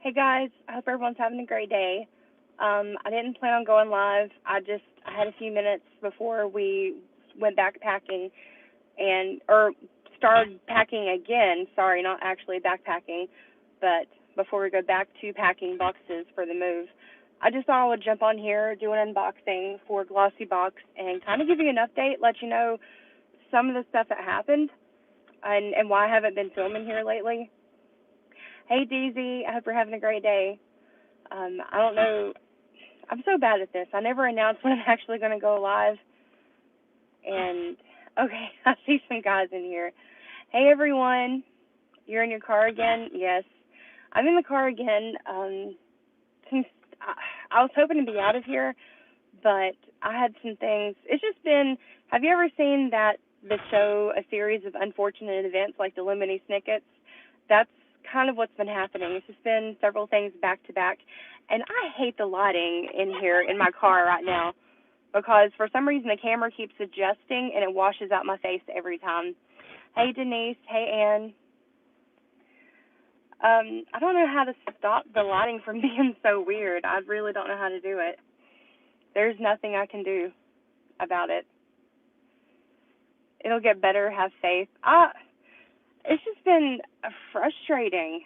Hey guys, I hope everyone's having a great day. I didn't plan on going live. I had a few minutes before we went backpacking or started packing again. Sorry, not actually backpacking, but before we go back to packing boxes for the move. I just thought I would jump on here, do an unboxing for Glossy Box, and kind of give you an update, let you know some of the stuff that happened and why I haven't been filming here lately. Hey DZ, I hope you're having a great day. I don't know, I'm so bad at this. I never announce when I'm actually going to go live. And, okay, I see some guys in here. Hey everyone, you're in your car again? Yes, I'm in the car again. Since I was hoping to be out of here, but I had some things. It's just been, have you ever seen the show, A Series of Unfortunate Events, like the Lemony Snickets? That's kind of what's been happening. It's just been several things back to back. And I hate the lighting in here in my car right now because for some reason the camera keeps adjusting and it washes out my face every time. Hey Denise, hey Ann. I don't know how to stop the lighting from being so weird. I really don't know how to do it. There's nothing I can do about it. It'll get better, have faith. It's just been frustrating,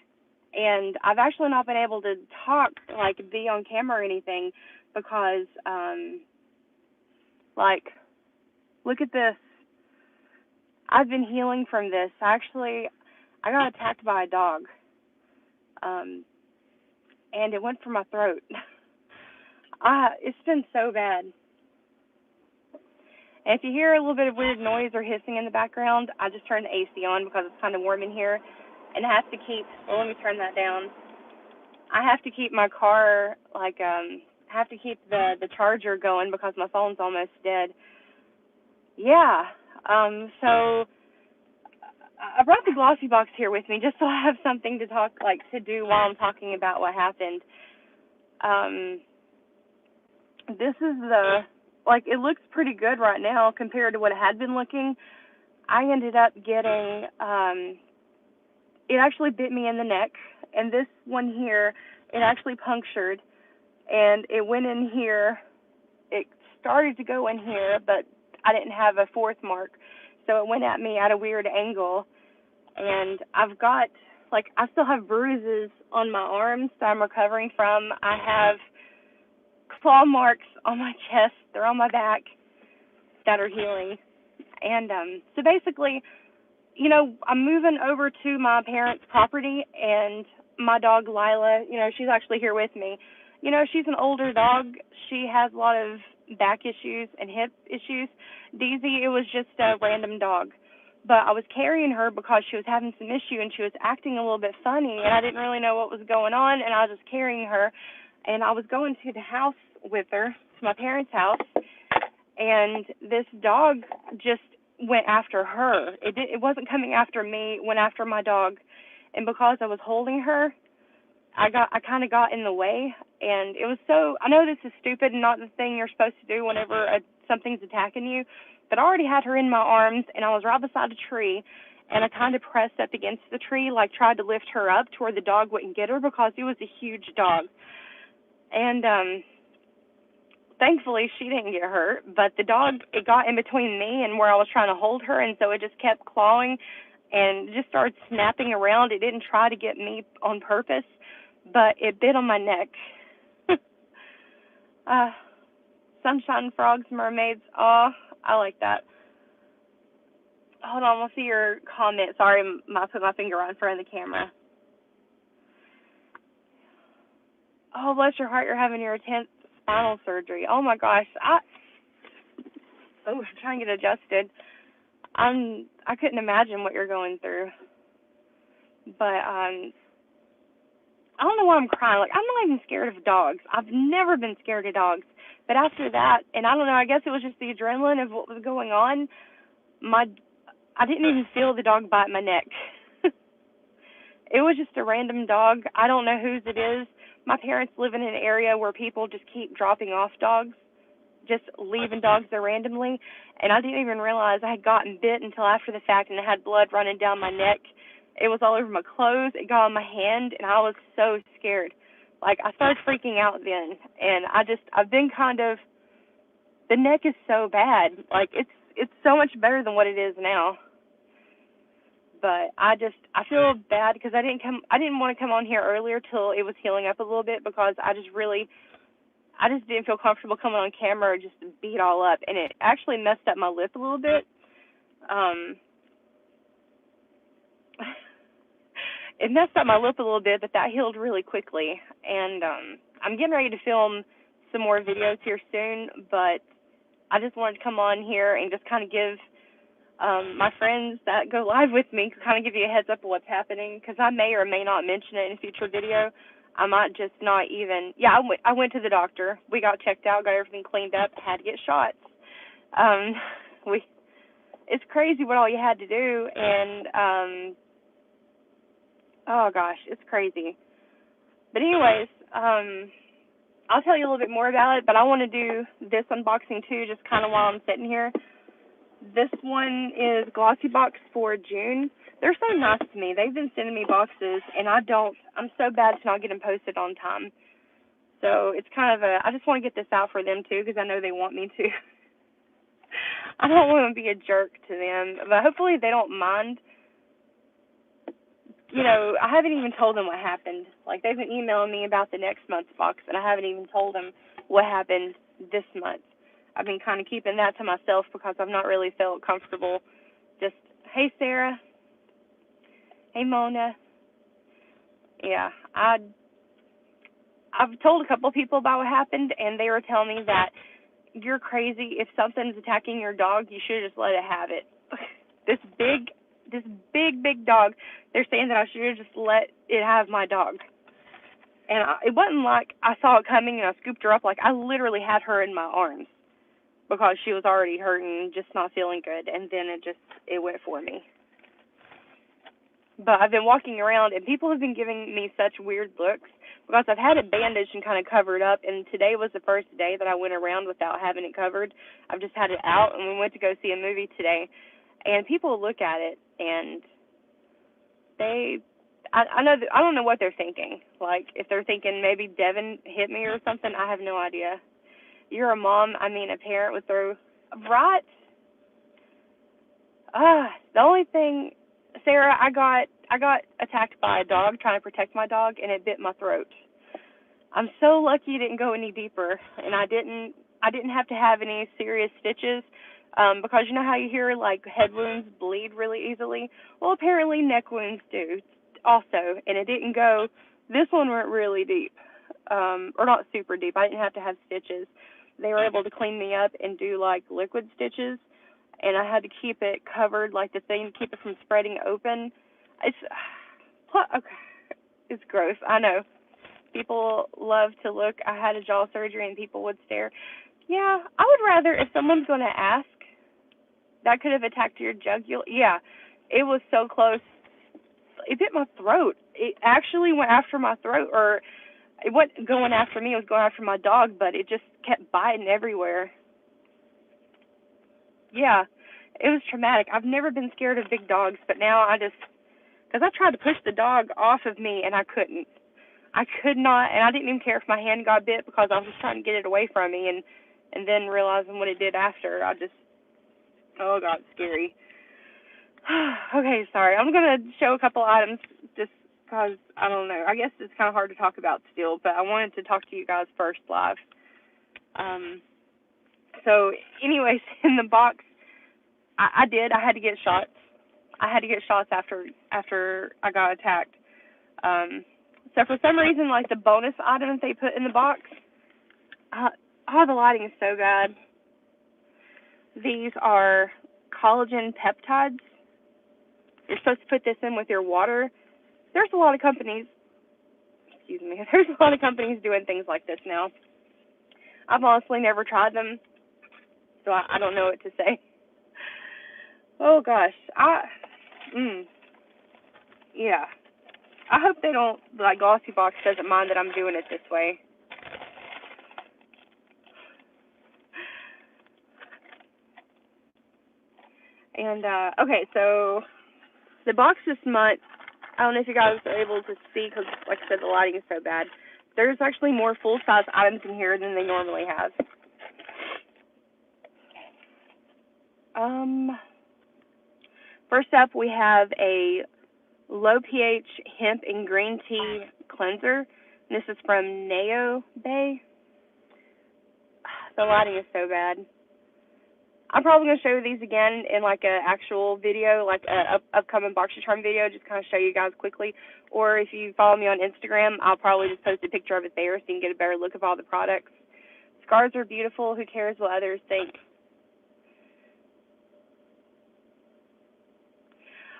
and I've actually not been able to talk, like be on camera or anything, because, look at this. I've been healing from this. I got attacked by a dog, and it went for my throat. It's been so bad. And if you hear a little bit of weird noise or hissing in the background, I just turned the AC on because it's kind of warm in here. And I have to keep, let me turn that down. I have to keep my car, I have to keep the charger going because my phone's almost dead. Yeah, so I brought the Glossy Box here with me just so I have something to to do while I'm talking about what happened. This is it looks pretty good right now compared to what it had been looking. I ended up getting, it actually bit me in the neck, and this one here, it actually punctured, and it went in here. It started to go in here, but I didn't have a fourth mark, so it went at me at a weird angle, and I've got, I still have bruises on my arms that I'm recovering from. I have claw marks on my chest, they're on my back, that are healing. And so basically, I'm moving over to my parents' property, and my dog Lila, she's actually here with me. She's an older dog. She has a lot of back issues and hip issues. Daisy, it was just a random dog. But I was carrying her because she was having some issue, and she was acting a little bit funny, and I didn't really know what was going on, and I was just carrying her. And I was going to the house with her, to my parents' house, and this dog just went after her. It wasn't coming after me, it went after my dog. And because I was holding her, I kind of got in the way, and it was I know this is stupid and not the thing you're supposed to do whenever something's attacking you, but I already had her in my arms, and I was right beside a tree, and I kind of pressed up against the tree, tried to lift her up to where the dog wouldn't get her because it was a huge dog. And thankfully she didn't get hurt, but the dog, it got in between me and where I was trying to hold her, and so it just kept clawing and just started snapping around. It didn't try to get me on purpose, but it bit on my neck. Sunshine, frogs, mermaids. Oh, I like that. Hold on, we'll see your comment. Sorry, I put my finger on in front of the camera. Oh, bless your heart, you're having your 10th spinal surgery. Oh my gosh. I'm trying to get adjusted. I couldn't imagine what you're going through. But I don't know why I'm crying. I'm not even scared of dogs. I've never been scared of dogs. But after that, and I don't know, I guess it was just the adrenaline of what was going on. I didn't even feel the dog bite my neck. It was just a random dog. I don't know whose it is. My parents live in an area where people just keep dropping off dogs, just leaving dogs there randomly, and I didn't even realize I had gotten bit until after the fact, and I had blood running down my neck, It was all over my clothes. It got on my hand, and I was so scared. Like, I started freaking out then, and I've been kind of, the neck is so bad. Like, it's so much better than what it is now. But I feel bad because I didn't want to come on here earlier till it was healing up a little bit, because I just didn't feel comfortable coming on camera just to beat all up, and it actually messed up my lip a little bit. It messed up my lip a little bit, but that healed really quickly. And I'm getting ready to film some more videos here soon, but I just wanted to come on here and just kind of give my friends that go live with me, kind of give you a heads up of what's happening, because I may or may not mention it in a future video. I might just not even. Yeah, I went to the doctor. We got checked out, got everything cleaned up, had to get shots. It's crazy what all you had to do, and oh gosh, it's crazy. But anyways, I'll tell you a little bit more about it, but I want to do this unboxing too, just kind of while I'm sitting here. This one is Glossy Box for June. They're so nice to me. They've been sending me boxes, and I'm so bad to not get them posted on time. So it's kind of I just want to get this out for them too, because I know they want me to. I don't want to be a jerk to them, but hopefully they don't mind. You know, I haven't even told them what happened. Like, they've been emailing me about the next month's box, and I haven't even told them what happened this month. I've been kind of keeping that to myself because I've not really felt comfortable. Just, hey, Sarah. Hey, Mona. Yeah, I've told a couple of people about what happened, and they were telling me that you're crazy. If something's attacking your dog, you should just let it have it. This big dog, they're saying that I should have just let it have my dog. And it wasn't like I saw it coming and I scooped her up. Like, I literally had her in my arms because she was already hurting, just not feeling good. And then it went for me. But I've been walking around, and people have been giving me such weird looks because I've had it bandaged and kind of covered up. And today was the first day that I went around without having it covered. I've just had it out, and we went to go see a movie today. And people look at it, and I don't know what they're thinking. Like, if they're thinking maybe Devin hit me or something, I have no idea. You're a mom, a parent would throw, right? The only thing, Sarah, I got attacked by a dog trying to protect my dog, and it bit my throat. I'm so lucky it didn't go any deeper, and I didn't have to have any serious stitches. Because you know how you hear, like, head wounds bleed really easily? Well, apparently neck wounds do also, and it didn't go, this one went really deep, or not super deep. I didn't have to have stitches. They were able to clean me up and do, like, liquid stitches, and I had to keep it covered, like the thing, keep it from spreading open. It's gross, I know. People love to look. I had a jaw surgery, and people would stare. Yeah, I would rather, if someone's going to ask, that could have attacked your jugular. Yeah, it was so close. It bit my throat. It actually went after my throat, or it wasn't going after me. It was going after my dog, but it just kept biting everywhere. Yeah, it was traumatic. I've never been scared of big dogs, but now because I tried to push the dog off of me, and I couldn't. I could not, and I didn't even care if my hand got bit because I was just trying to get it away from me, and then realizing what it did after, oh God, it's scary. Okay, sorry. I'm going to show a couple items just because, I don't know. I guess it's kind of hard to talk about still, but I wanted to talk to you guys first live. So, anyways, in the box, I had to get shots. I had to get shots after I got attacked. So for some reason, like, the bonus items they put in the box, the lighting is so bad. These are collagen peptides. You're supposed to put this in with your water. There's a lot of companies doing things like this now. I've honestly never tried them, so I don't know what to say. Oh gosh, yeah. I hope they don't, like, Glossy Box doesn't mind that I'm doing it this way. And, okay, so the box this month I don't know if you guys are able to see because, like I said, the lighting is so bad. There's actually more full-size items in here than they normally have. First up, we have a low pH hemp and green tea cleanser. This is from Neo Bay. The lighting is so bad. I'm probably going to show these again in like an actual video, like a upcoming Boxycharm video, just kind of show you guys quickly. Or if you follow me on Instagram, I'll probably just post a picture of it there so you can get a better look of all the products. Scars are beautiful. Who cares what others think?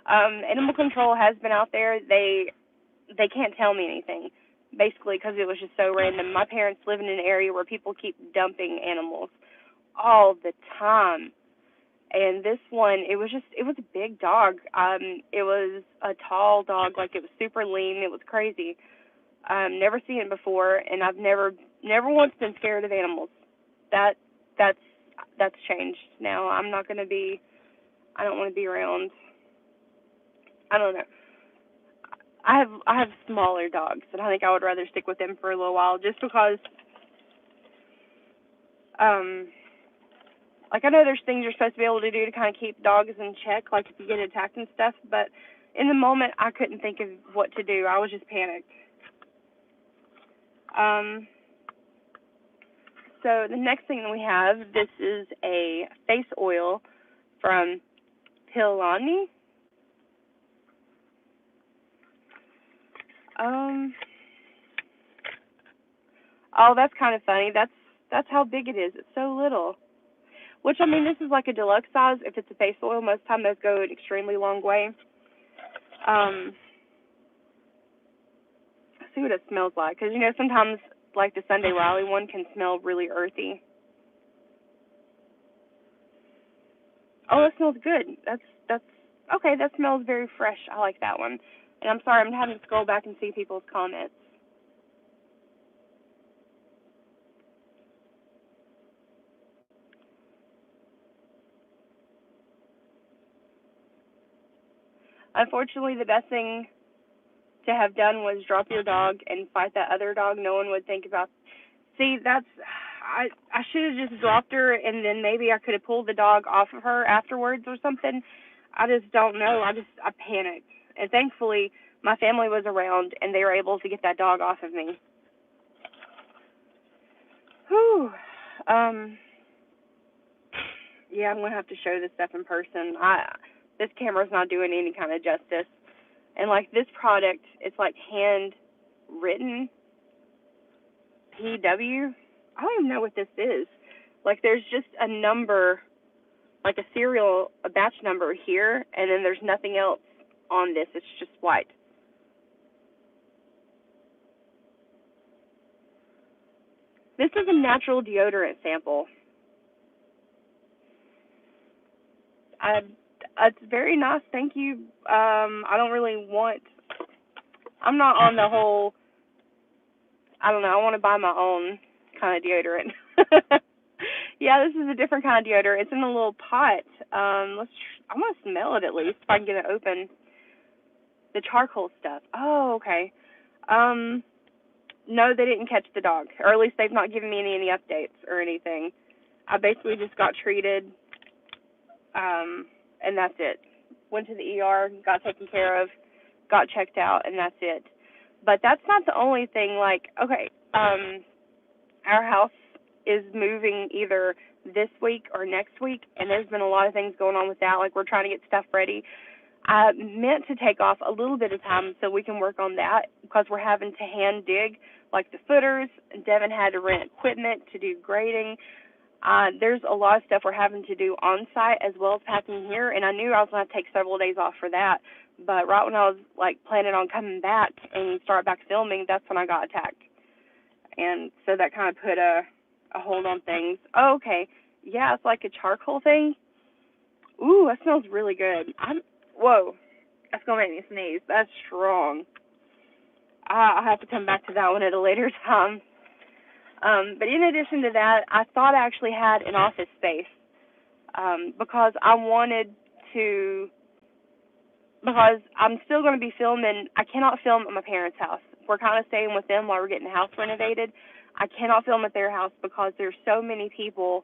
Animal control has been out there. They can't tell me anything, basically, because it was just so random. My parents live in an area where people keep dumping animals all the time. And this one, it was a big dog. It was a tall dog, like it was super lean. It was crazy. Never seen it before, and I've never once been scared of animals. That's changed now. I don't want to be around. I don't know. I have smaller dogs, and I think I would rather stick with them for a little while, just because. Like, I know there's things you're supposed to be able to do to kind of keep dogs in check, like if you get attacked and stuff, but in the moment, I couldn't think of what to do. I was just panicked. So the next thing that we have, this is a face oil from Pilani. Oh, that's kind of funny. That's how big it is. It's so little. Which, I mean, this is like a deluxe size. If it's a face oil, most of the time those go an extremely long way. See what it smells like. Because, you know, sometimes, like the Sunday Riley one can smell really earthy. Oh, it smells good. That's okay. That smells very fresh. I like that one. And I'm sorry, I'm having to scroll back and see people's comments. Unfortunately, the best thing to have done was drop your dog and fight that other dog. No one would think about. See, I should have just dropped her, and then maybe I could have pulled the dog off of her afterwards or something. I just don't know. I panicked, and thankfully my family was around and they were able to get that dog off of me. Whew. Yeah, I'm gonna have to show this stuff in person. This camera's not doing any kind of justice. And like this product, it's like handwritten PW. I don't even know what this is. Like there's just a number, like a batch number here, and then there's nothing else on this. It's just white. This is a natural deodorant sample. It's very nice, thank you. I don't really want. I'm not on the whole. I don't know. I want to buy my own kind of deodorant. Yeah, this is a different kind of deodorant. It's in a little pot. I want to smell it at least if I can get it open. The charcoal stuff. Oh, okay. No, they didn't catch the dog, or at least they've not given me any updates or anything. I basically just got treated, and that's it. Went to the ER, got taken care of, got checked out, and that's it. But that's not the only thing. Like, okay, our house is moving either this week or next week, and there's been a lot of things going on with that. Like, we're trying to get stuff ready. I meant to take off a little bit of time so we can work on that because we're having to hand dig, like the footers. Devin had to rent equipment to do grading. There's a lot of stuff we're having to do on site as well as packing here, and I knew I was going to take several days off for that. But right when I was like planning on coming back and start back filming, that's when I got attacked, and so that kind of put a hold on things. Oh, okay, yeah, it's like a charcoal thing. Ooh, that smells really good. Whoa, that's gonna make me sneeze. That's strong. I'll have to come back to that one at a later time. But in addition to that, I thought I actually had an office space because I wanted to because I'm still going to be filming. I cannot film at my parents' house. We're kind of staying with them while we're getting the house renovated. I cannot film at their house because there's so many people.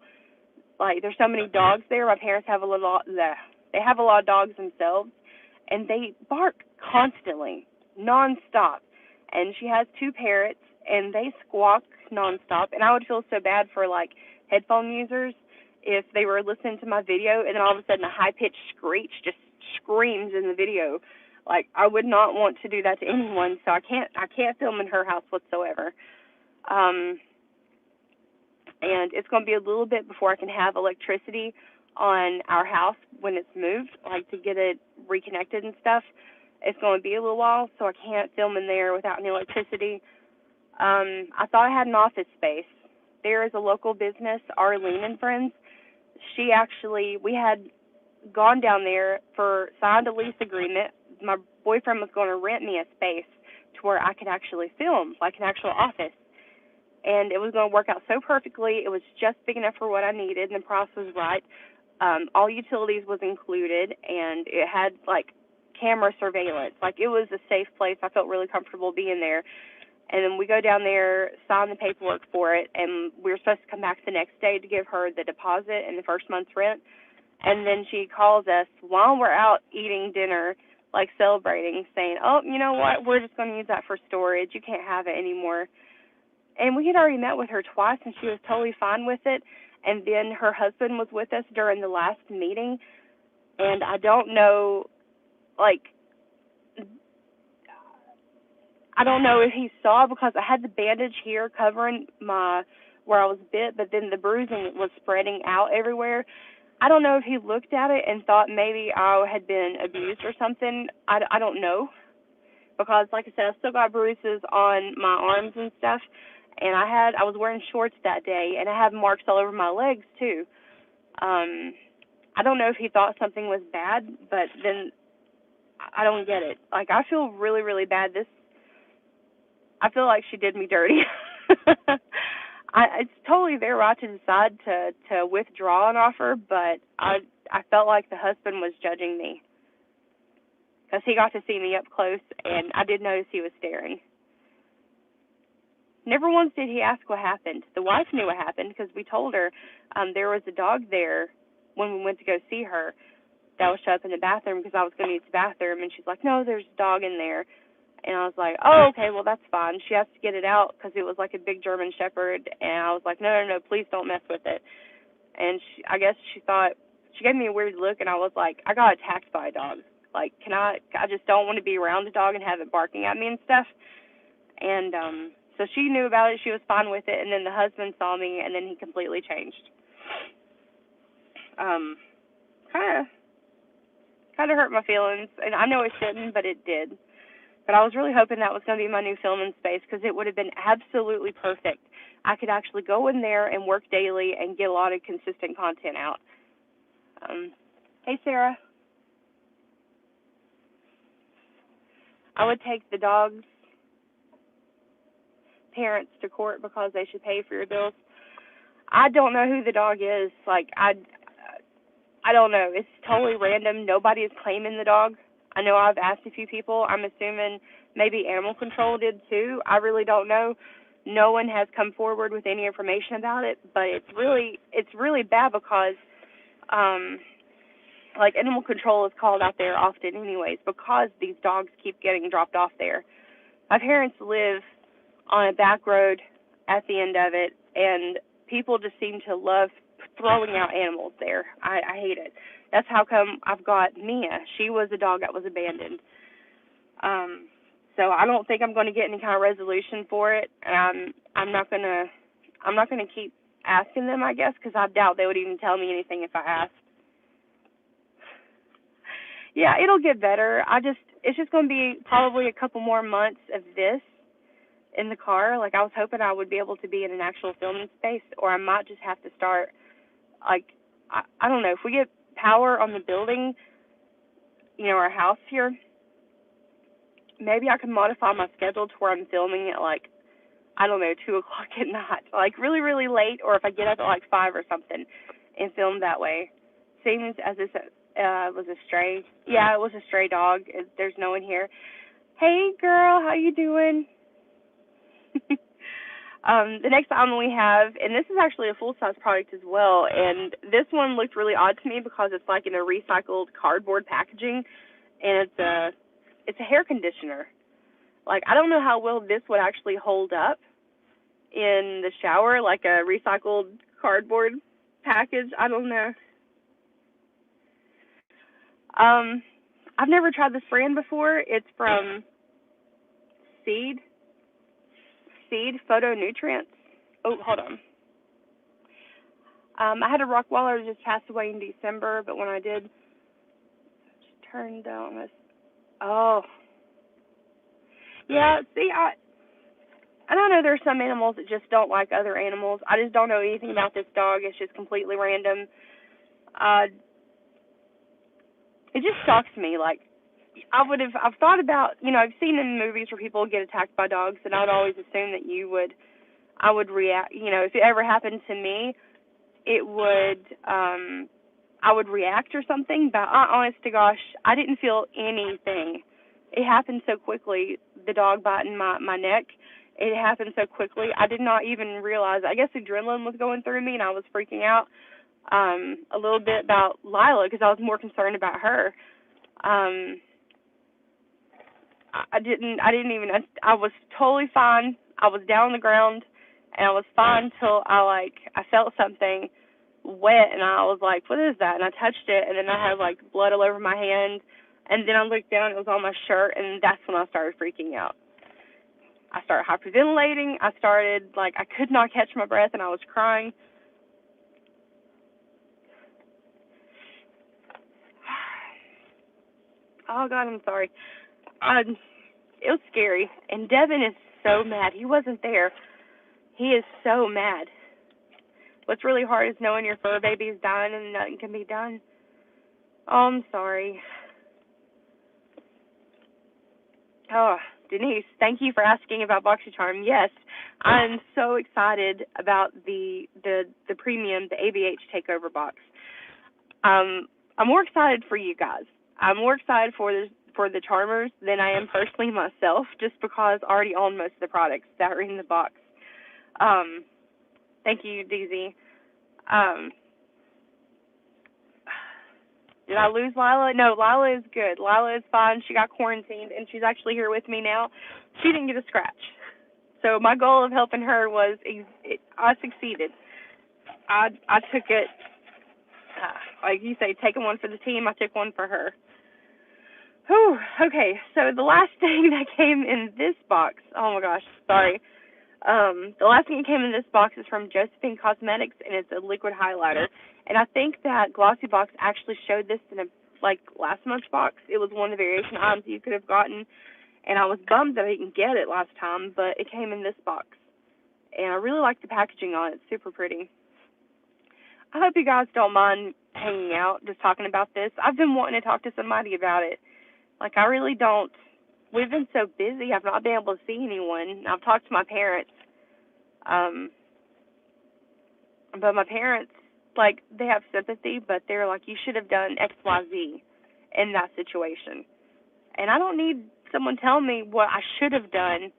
Like, there's so many dogs there. My parents have they have a lot of dogs themselves, and they bark constantly, nonstop. And she has 2 parrots, and they squawk nonstop. And I would feel so bad for, like, headphone users if they were listening to my video, and then all of a sudden a high-pitched screech just screams in the video. Like, I would not want to do that to anyone, so I can't film in her house whatsoever. And it's going to be a little bit before I can have electricity on our house when it's moved, like to get it reconnected and stuff. It's going to be a little while, so I can't film in there without any electricity. I thought I had an office space. There is a local business, Arlene and Friends. We had gone down there signed a lease agreement. My boyfriend was going to rent me a space to where I could actually film, like an actual office. And it was going to work out so perfectly. It was just big enough for what I needed, and the price was right. All utilities was included, and it had, like, camera surveillance. Like, it was a safe place. I felt really comfortable being there. And then we go down there, sign the paperwork for it, and we were supposed to come back the next day to give her the deposit and the first month's rent. And then she calls us while we're out eating dinner, like celebrating, saying, oh, you know what, we're just going to use that for storage. You can't have it anymore. And we had already met with her twice, and she was totally fine with it. And then her husband was with us during the last meeting, and I don't know, like, I don't know if he saw, because I had the bandage here covering where I was bit, but then the bruising was spreading out everywhere. I don't know if he looked at it and thought maybe I had been abused or something. I don't know, because, like I said, I still got bruises on my arms and stuff. And I was wearing shorts that day, and I have marks all over my legs, too. I don't know if he thought something was bad, but then I don't get it. Like, I feel really, really bad. I feel like she did me dirty. It's totally their right to decide to withdraw an offer, but I felt like the husband was judging me, because he got to see me up close, and I did notice he was staring. Never once did he ask what happened. The wife knew what happened, because we told her there was a dog there when we went to go see her that was shut up in the bathroom, because I was going to use the bathroom, and she's like, no, there's a dog in there. And I was like, oh, okay, well, that's fine. She has to get it out because it was like a big German Shepherd, and I was like, no, please don't mess with it. And I guess she thought, she gave me a weird look, and I was like, I got attacked by a dog. Like, I just don't want to be around a dog and have it barking at me and stuff. And so she knew about it. She was fine with it. And then the husband saw me, and then he completely changed. Kind of hurt my feelings. And I know it shouldn't, but it did. But I was really hoping that was going to be my new filming space, because it would have been absolutely perfect. I could actually go in there and work daily and get a lot of consistent content out. Hey, Sarah. I would take the dog's parents to court because they should pay for your bills. I don't know who the dog is. Like, I don't know. It's totally random. Nobody is claiming the dog. I know I've asked a few people. I'm assuming maybe animal control did too. I really don't know. No one has come forward with any information about it, but it's really bad because like, animal control is called out there often anyways, because these dogs keep getting dropped off there. My parents live on a back road at the end of it, and people just seem to love throwing out animals there. I hate it. That's how come I've got Mia. She was a dog that was abandoned. So I don't think I'm going to get any kind of resolution for it, and I'm not gonna keep asking them, I guess, because I doubt they would even tell me anything if I asked. Yeah, it'll get better. It's just going to be probably a couple more months of this in the car. Like, I was hoping I would be able to be in an actual filming space, or I might just have to start, like, I don't know, if we get power on the building, our house here, maybe I can modify my schedule to where I'm filming at, like, I don't know, 2 o'clock at night, like really, really late, or if I get up at like 5 or something and film that way. Seems as Was a stray. Yeah, it was a stray dog. There's no one here. Hey, girl, how you doing? The next item we have, and this is actually a full-size product as well, and this one looked really odd to me because it's like in a recycled cardboard packaging, and it's a hair conditioner. Like, I don't know how well this would actually hold up in the shower, like a recycled cardboard package. I don't know. I've never tried this brand before. It's from Seed Photonutrients. Oh, hold on. I had a Rockwaller just passed away in December, but when I did, just turned down this. Oh, yeah. See, and I know there's some animals that just don't like other animals. I just don't know anything about this dog. It's just completely random. It just shocks me. Like, I've thought about, I've seen in movies where people get attacked by dogs, and I would always assume that I would react, if it ever happened to me, I would react or something, but honest to gosh, I didn't feel anything. It happened so quickly, the dog biting my neck, it happened so quickly, I did not even realize. I guess adrenaline was going through me, and I was freaking out a little bit about Lila, because I was more concerned about her. I was totally fine. I was down on the ground, and I was fine till I felt something wet, and I was like, what is that? And I touched it, and then I had like blood all over my hand, and then I looked down, it was on my shirt, and that's when I started freaking out. I started hyperventilating. I could not catch my breath, and I was crying. Oh God, I'm sorry. It was scary, and Devin is so mad. He wasn't there. He is so mad. What's really hard is knowing your fur baby is dying and nothing can be done. Oh, I'm sorry. Oh, Denise, thank you for asking about Boxycharm. Yes, I'm so excited about the premium, the ABH takeover box. I'm more excited for you guys. I'm more excited for the charmers than I am personally myself, just because I already own most of the products that are in the box. Thank you, DZ. Did I lose Lila? No, Lila is good. Lila is fine. She got quarantined, and she's actually here with me now. She didn't get a scratch. So my goal of helping her was, I succeeded. I took it, like you say, taking one for the team, I took one for her. Whew, okay, so the last thing that came in this box, oh my gosh, sorry. The last thing that came in this box is from Josephine Cosmetics, and it's a liquid highlighter. And I think that Glossy Box actually showed this in last month's box. It was one of the variation items you could have gotten, and I was bummed that I didn't get it last time, but it came in this box. And I really like the packaging on it. It's super pretty. I hope you guys don't mind hanging out, just talking about this. I've been wanting to talk to somebody about it. I really don't. We've been so busy, I've not been able to see anyone. I've talked to my parents. But my parents, they have sympathy, but they're like, you should have done X, Y, Z in that situation. And I don't need someone telling me what I should have done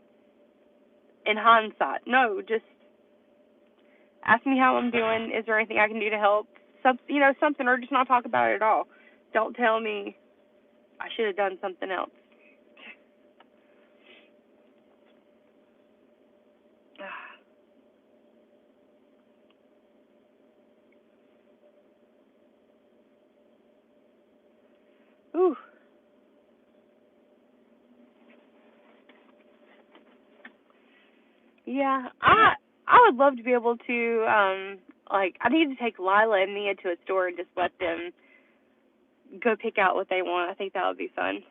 in hindsight. No, just ask me how I'm doing. Is there anything I can do to help? Something, or just not talk about it at all. Don't tell me I should have done something else. Ooh. Yeah, I would love to be able to, I need to take Lila and Mia to a store and just let them go pick out what they want. I think that would be fun.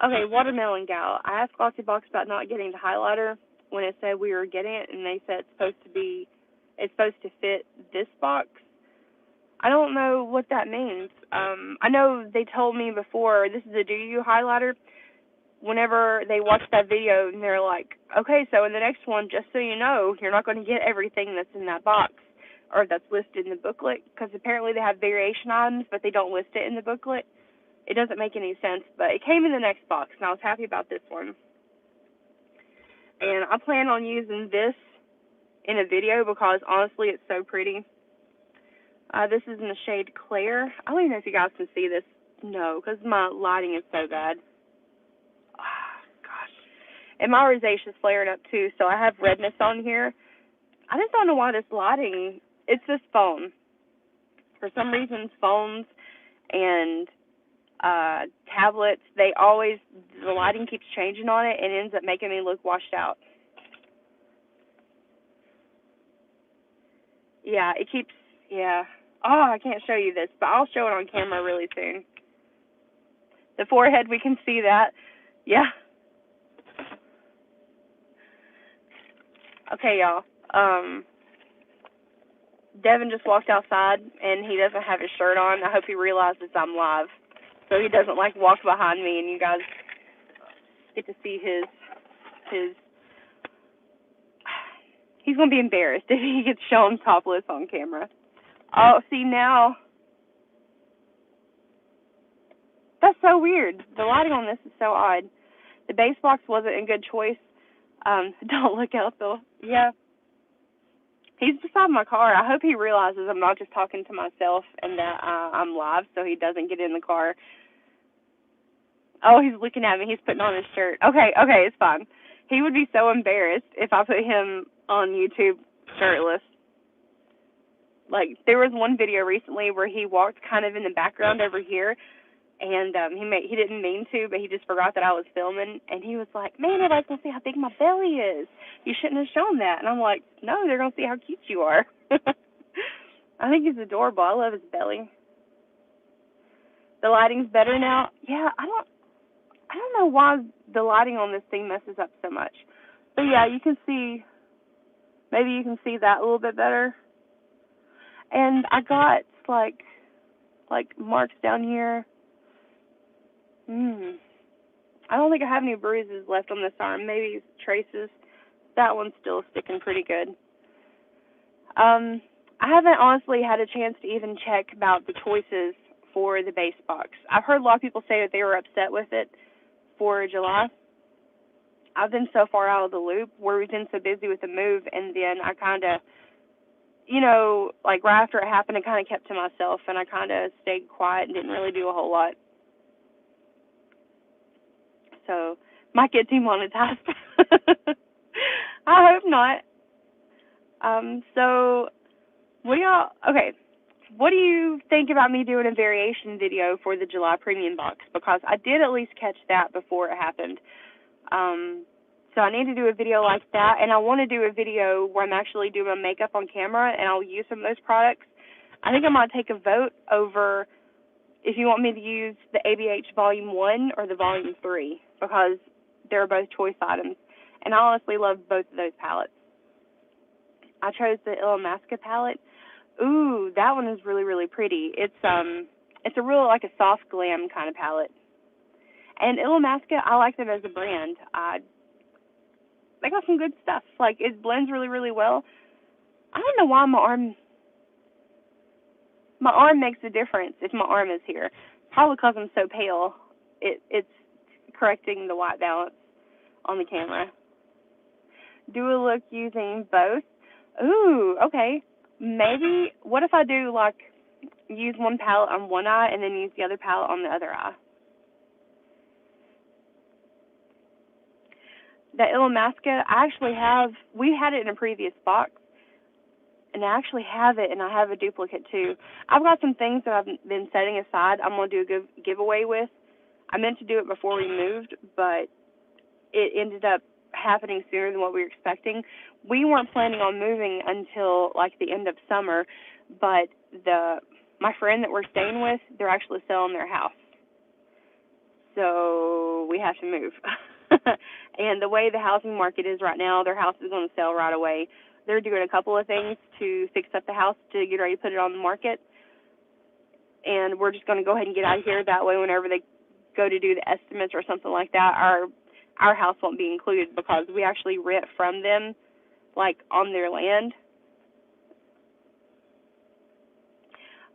Okay, Watermelon Gal. I asked Glossy Box about not getting the highlighter when it said we were getting it, and they said it's supposed to fit this box. I don't know what that means. I know they told me before, this is a Do You highlighter. Whenever they watched that video, and they're like, okay, so in the next one, just so you know, you're not going to get everything that's in that box. or that's listed in the booklet, because apparently they have variation items, but they don't list it in the booklet. It doesn't make any sense, but it came in the next box, and I was happy about this one. And I plan on using this in a video because, honestly, it's so pretty. This is in the shade Claire. I don't even know if you guys can see this. No, because my lighting is so bad. Oh, gosh. And my rosacea's flaring up, too, so I have redness on here. I just don't know why this lighting, it's this phone. For some reason, phones and tablets, the lighting keeps changing on it and ends up making me look washed out. Yeah, it keeps, yeah. Oh, I can't show you this, but I'll show it on camera really soon. The forehead, we can see that. Yeah. Okay, y'all. Devin just walked outside, and he doesn't have his shirt on. I hope he realizes I'm live, so he doesn't, like, walk behind me, and you guys get to see his he's going to be embarrassed if he gets shown topless on camera. Oh, see, now, that's so weird. The lighting on this is so odd. The base box wasn't a good choice. Don't look out, though. Yeah. He's beside my car. I hope he realizes I'm not just talking to myself and that I'm live, so he doesn't get in the car. Oh, he's looking at me. He's putting on his shirt. Okay, it's fine. He would be so embarrassed if I put him on YouTube shirtless. Like, there was one video recently where he walked kind of in the background over here, and he didn't mean to, but he just forgot that I was filming, and he was like, man, everybody's going to see how big my belly is. You shouldn't have shown that. And I'm like, no, they're going to see how cute you are. I think he's adorable. I love his belly. The lighting's better now. Yeah, I don't know why the lighting on this thing messes up so much. But yeah, you can see, maybe you can see that a little bit better. And I got like marks down here. I don't think I have any bruises left on this arm. Maybe traces. That one's still sticking pretty good. I haven't honestly had a chance to even check about the choices for the base box. I've heard a lot of people say that they were upset with it for July. I've been so far out of the loop where we've been so busy with the move, and then I kind of, like right after it happened, I kind of kept to myself, and I kind of stayed quiet and didn't really do a whole lot. So, might get demonetized. I hope not. So, what do you think about me doing a variation video for the July premium box? Because I did at least catch that before it happened. So I need to do a video like that, and I want to do a video where I'm actually doing my makeup on camera, and I'll use some of those products. I think I might take a vote over if you want me to use the ABH Volume 1 or the Volume 3, because they're both choice items, and I honestly love both of those palettes. I chose the Illamasqua palette. Ooh, that one is really, really pretty. It's a real, like a soft glam kind of palette. And Illamasqua, I like them as a brand. They got some good stuff. Like, it blends really, really well. I don't know why my arm makes a difference if my arm is here. Probably because I'm so pale. It's correcting the white balance on the camera. Do a look using both. Ooh, okay. Maybe, what if I do, like, use one palette on one eye and then use the other palette on the other eye? The Illamasqua, we had it in a previous box, and I actually have it, and I have a duplicate too. I've got some things that I've been setting aside I'm going to do a giveaway with. I meant to do it before we moved, but it ended up happening sooner than what we were expecting. We weren't planning on moving until, like, the end of summer, but my friend that we're staying with, they're actually selling their house. So we have to move. And the way the housing market is right now, their house is going to sell right away. They're doing a couple of things to fix up the house to get ready to put it on the market. And we're just going to go ahead and get out of here. That way, whenever they go to do the estimates or something like that, our house won't be included, because we actually rent from them, like, on their land.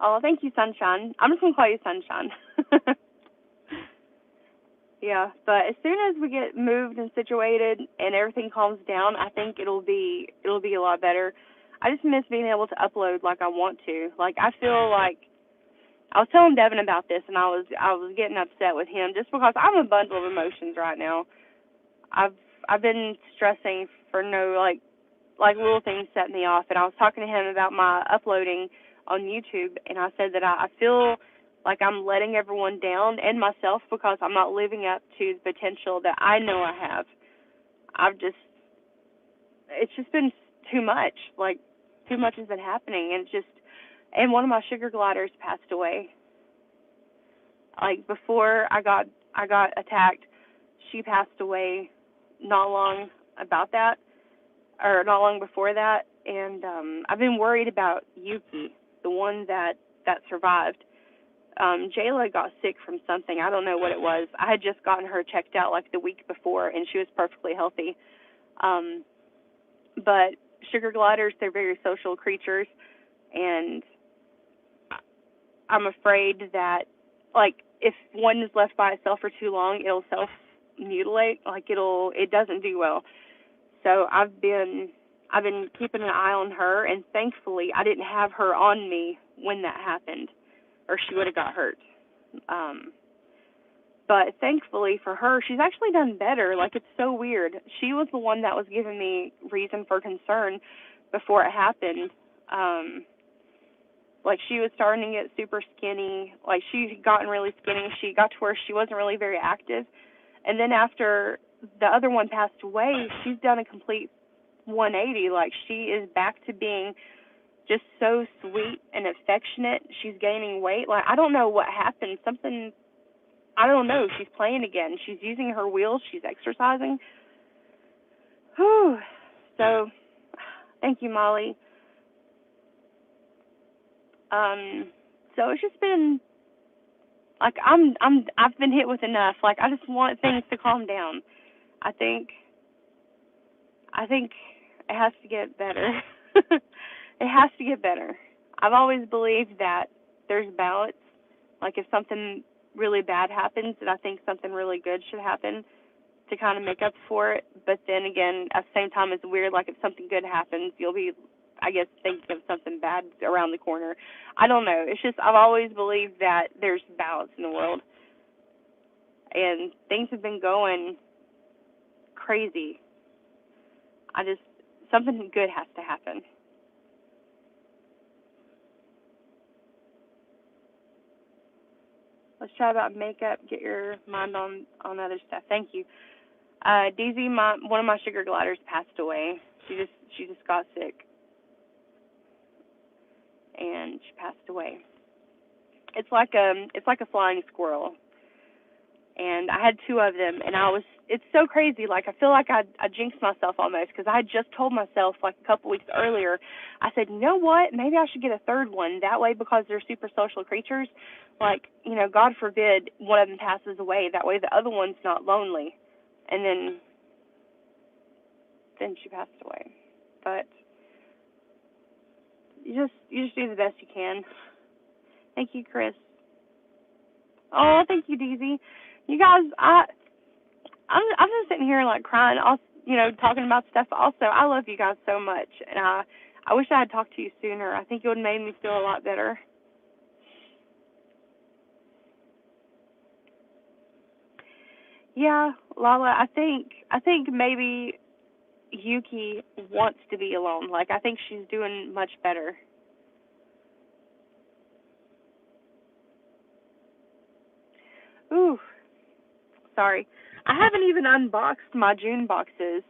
Oh, thank you, Sunshine. I'm just going to call you Sunshine. Yeah, but as soon as we get moved and situated and everything calms down, I think it'll be a lot better. I just miss being able to upload like I want to. Like I feel like I was telling Devin about this, and I was getting upset with him just because I'm a bundle of emotions right now. I've been stressing for no like little things set me off, and I was talking to him about my uploading on YouTube, and I said that I feel like I'm letting everyone down and myself because I'm not living up to the potential that I know I have. It's just been too much. Like too much has been happening, and one of my sugar gliders passed away. Like before I got attacked, she passed away not long before that, and I've been worried about Yuki, the one that survived. Jayla got sick from something. I don't know what it was. I had just gotten her checked out like the week before, and she was perfectly healthy. But sugar gliders, they're very social creatures, and I'm afraid that, like, if one is left by itself for too long, it'll self-mutilate. Like, it doesn't do well. So I've been keeping an eye on her, and thankfully I didn't have her on me when that happened, or she would have got hurt. But thankfully for her, she's actually done better. Like, it's so weird. She was the one that was giving me reason for concern before it happened. Like, she was starting to get super skinny. Like, she had gotten really skinny. She got to where she wasn't really very active. And then after the other one passed away, she's done a complete 180. Like, she is back to being just so sweet and affectionate. She's gaining weight. Like, I don't know what happened. I don't know. She's playing again. She's using her wheels. She's exercising. Whew. So, thank you, Molly. So it's just been like I've been hit with enough. Like, I just want things to calm down. I think it has to get better. It has to get better. I've always believed that there's balance. Like, if something really bad happens, then I think something really good should happen to kind of make up for it. But then again, at the same time, it's weird. Like, if something good happens, you'll be, I guess, thinking of something bad around the corner. I don't know. It's just I've always believed that there's balance in the world. And things have been going crazy. Something good has to happen. Let's chat about makeup. Get your mind on other stuff. Thank you. DZ, one of my sugar gliders passed away. She just got sick, and she passed away. It's like a flying squirrel, and I had two of them, and it's so crazy. Like, I feel like I jinxed myself almost, because I had just told myself like a couple weeks earlier, I said, you know what, maybe I should get a third one. That way, because they're super social creatures, like, you know, God forbid one of them passes away. That way the other one's not lonely. And then she passed away. But you just do the best you can. Thank you, Chris. Oh, thank you, DZ. You guys, I'm just sitting here like crying, also, you know, talking about stuff. But also, I love you guys so much, and I wish I had talked to you sooner. I think it would have made me feel a lot better. Yeah, Lala, I think maybe Yuki wants to be alone. Like, I think she's doing much better. Ooh, sorry. I haven't even unboxed my June boxes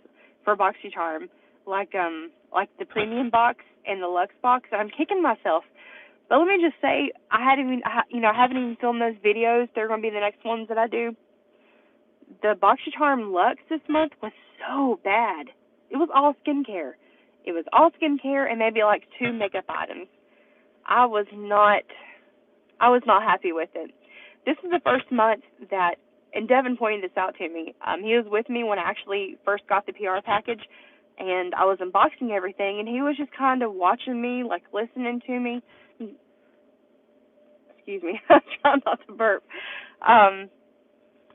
for Boxycharm, like the premium box and the luxe box. I'm kicking myself. But let me just say, I haven't even filmed those videos. They're going to be the next ones that I do. The Boxycharm Luxe this month was so bad. It was all skincare. And maybe like 2 makeup items. I was not happy with it. This is the first month that, and Devin pointed this out to me. He was with me when I actually first got the PR package, and I was unboxing everything, and he was just kind of watching me, like listening to me. excuse me, I'm trying not to burp.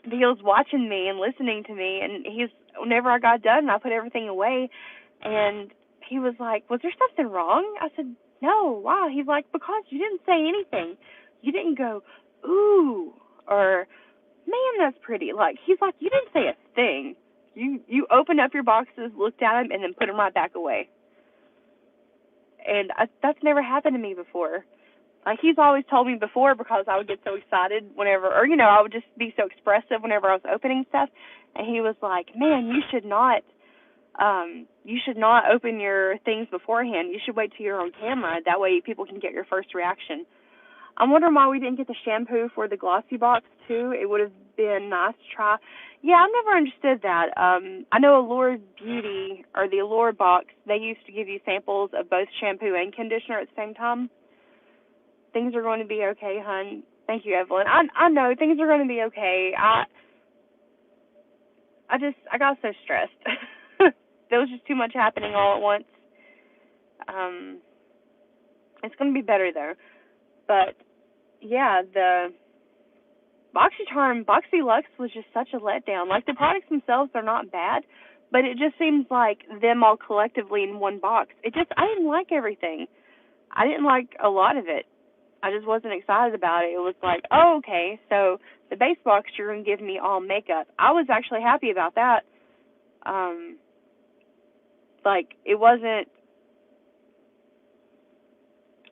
He was watching me and listening to me, and whenever I got done, I put everything away, and he was like, "Was there something wrong?" I said, "No, why?" He's like, "Because you didn't say anything. You didn't go, ooh, or, man, that's pretty." Like, he's like, "You didn't say a thing. You opened up your boxes, looked at them, and then put them right back away." And that's never happened to me before. Like, he's always told me before, because I would get so excited whenever, or, I would just be so expressive whenever I was opening stuff. And he was like, "Man, you should not open your things beforehand. You should wait till you're on camera. That way people can get your first reaction." I'm wondering why we didn't get the shampoo for the glossy box, too. It would have been nice to try. Yeah, I've never understood that. I know Allure Beauty, or the Allure box, they used to give you samples of both shampoo and conditioner at the same time. Things are going to be okay, hon. Thank you, Evelyn. I know things are going to be okay. I got so stressed. There was just too much happening all at once. It's going to be better, though. But, yeah, the Boxycharm, Boxylux was just such a letdown. Like, the products themselves are not bad, but it just seems like them all collectively in one box. I didn't like everything. I didn't like a lot of it. I just wasn't excited about it. It was like, oh, okay, so the base box, you're going to give me all makeup. I was actually happy about that. Like, it wasn't,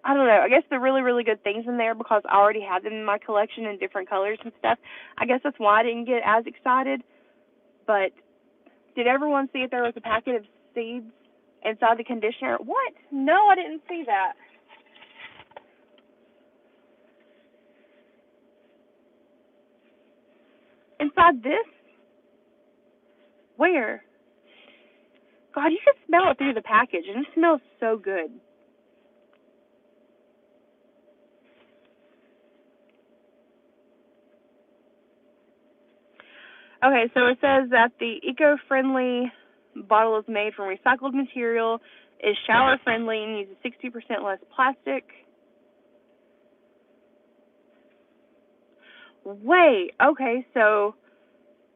I don't know, I guess the really, really good things in there, because I already had them in my collection in different colors and stuff. I guess that's why I didn't get as excited. But did everyone see if there was a packet of seeds inside the conditioner? What? No, I didn't see that. Inside this? Where? God, you can smell it through the package, and it smells so good. Okay, so it says that the eco-friendly bottle is made from recycled material, is shower-friendly, and uses 60% less plastic. Wait, okay, so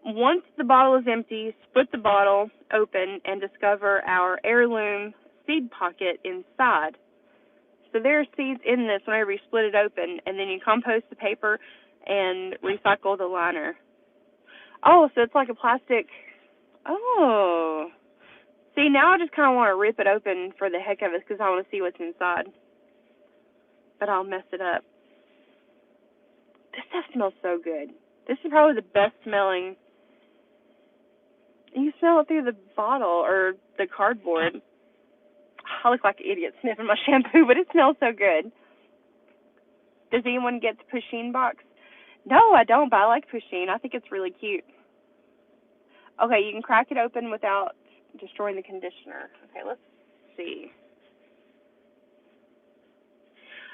once the bottle is empty, split the bottle open and discover our heirloom seed pocket inside. So there are seeds in this whenever you split it open, and then you compost the paper and recycle the liner. Oh, so it's like a plastic. Oh. See, now I just kind of want to rip it open for the heck of it, because I want to see what's inside. But I'll mess it up. This stuff smells so good. This is probably the best smelling. You smell it through the bottle or the cardboard. I look like an idiot sniffing my shampoo, but it smells so good. Does anyone get the Pusheen box? No, I don't, but I like Pusheen. I think it's really cute. Okay, you can crack it open without destroying the conditioner. Okay, let's see.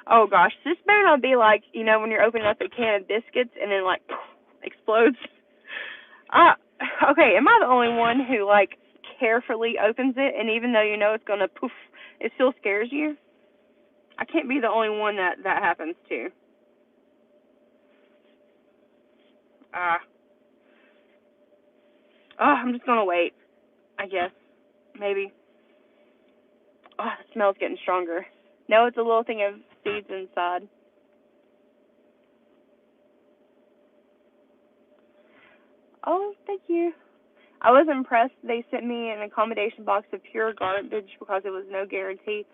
Oh, gosh, this better not be like, when you're opening up a can of biscuits and then, like, explodes. Okay, am I the only one who, like, carefully opens it, and even though you know it's going to poof, it still scares you? I can't be the only one that happens to. I'm just going to wait, I guess. Maybe. Oh, the smell's getting stronger. No, it's a little thing of seeds inside. Oh, thank you. I was impressed. They sent me an accommodation box of pure garbage because it was no guarantee.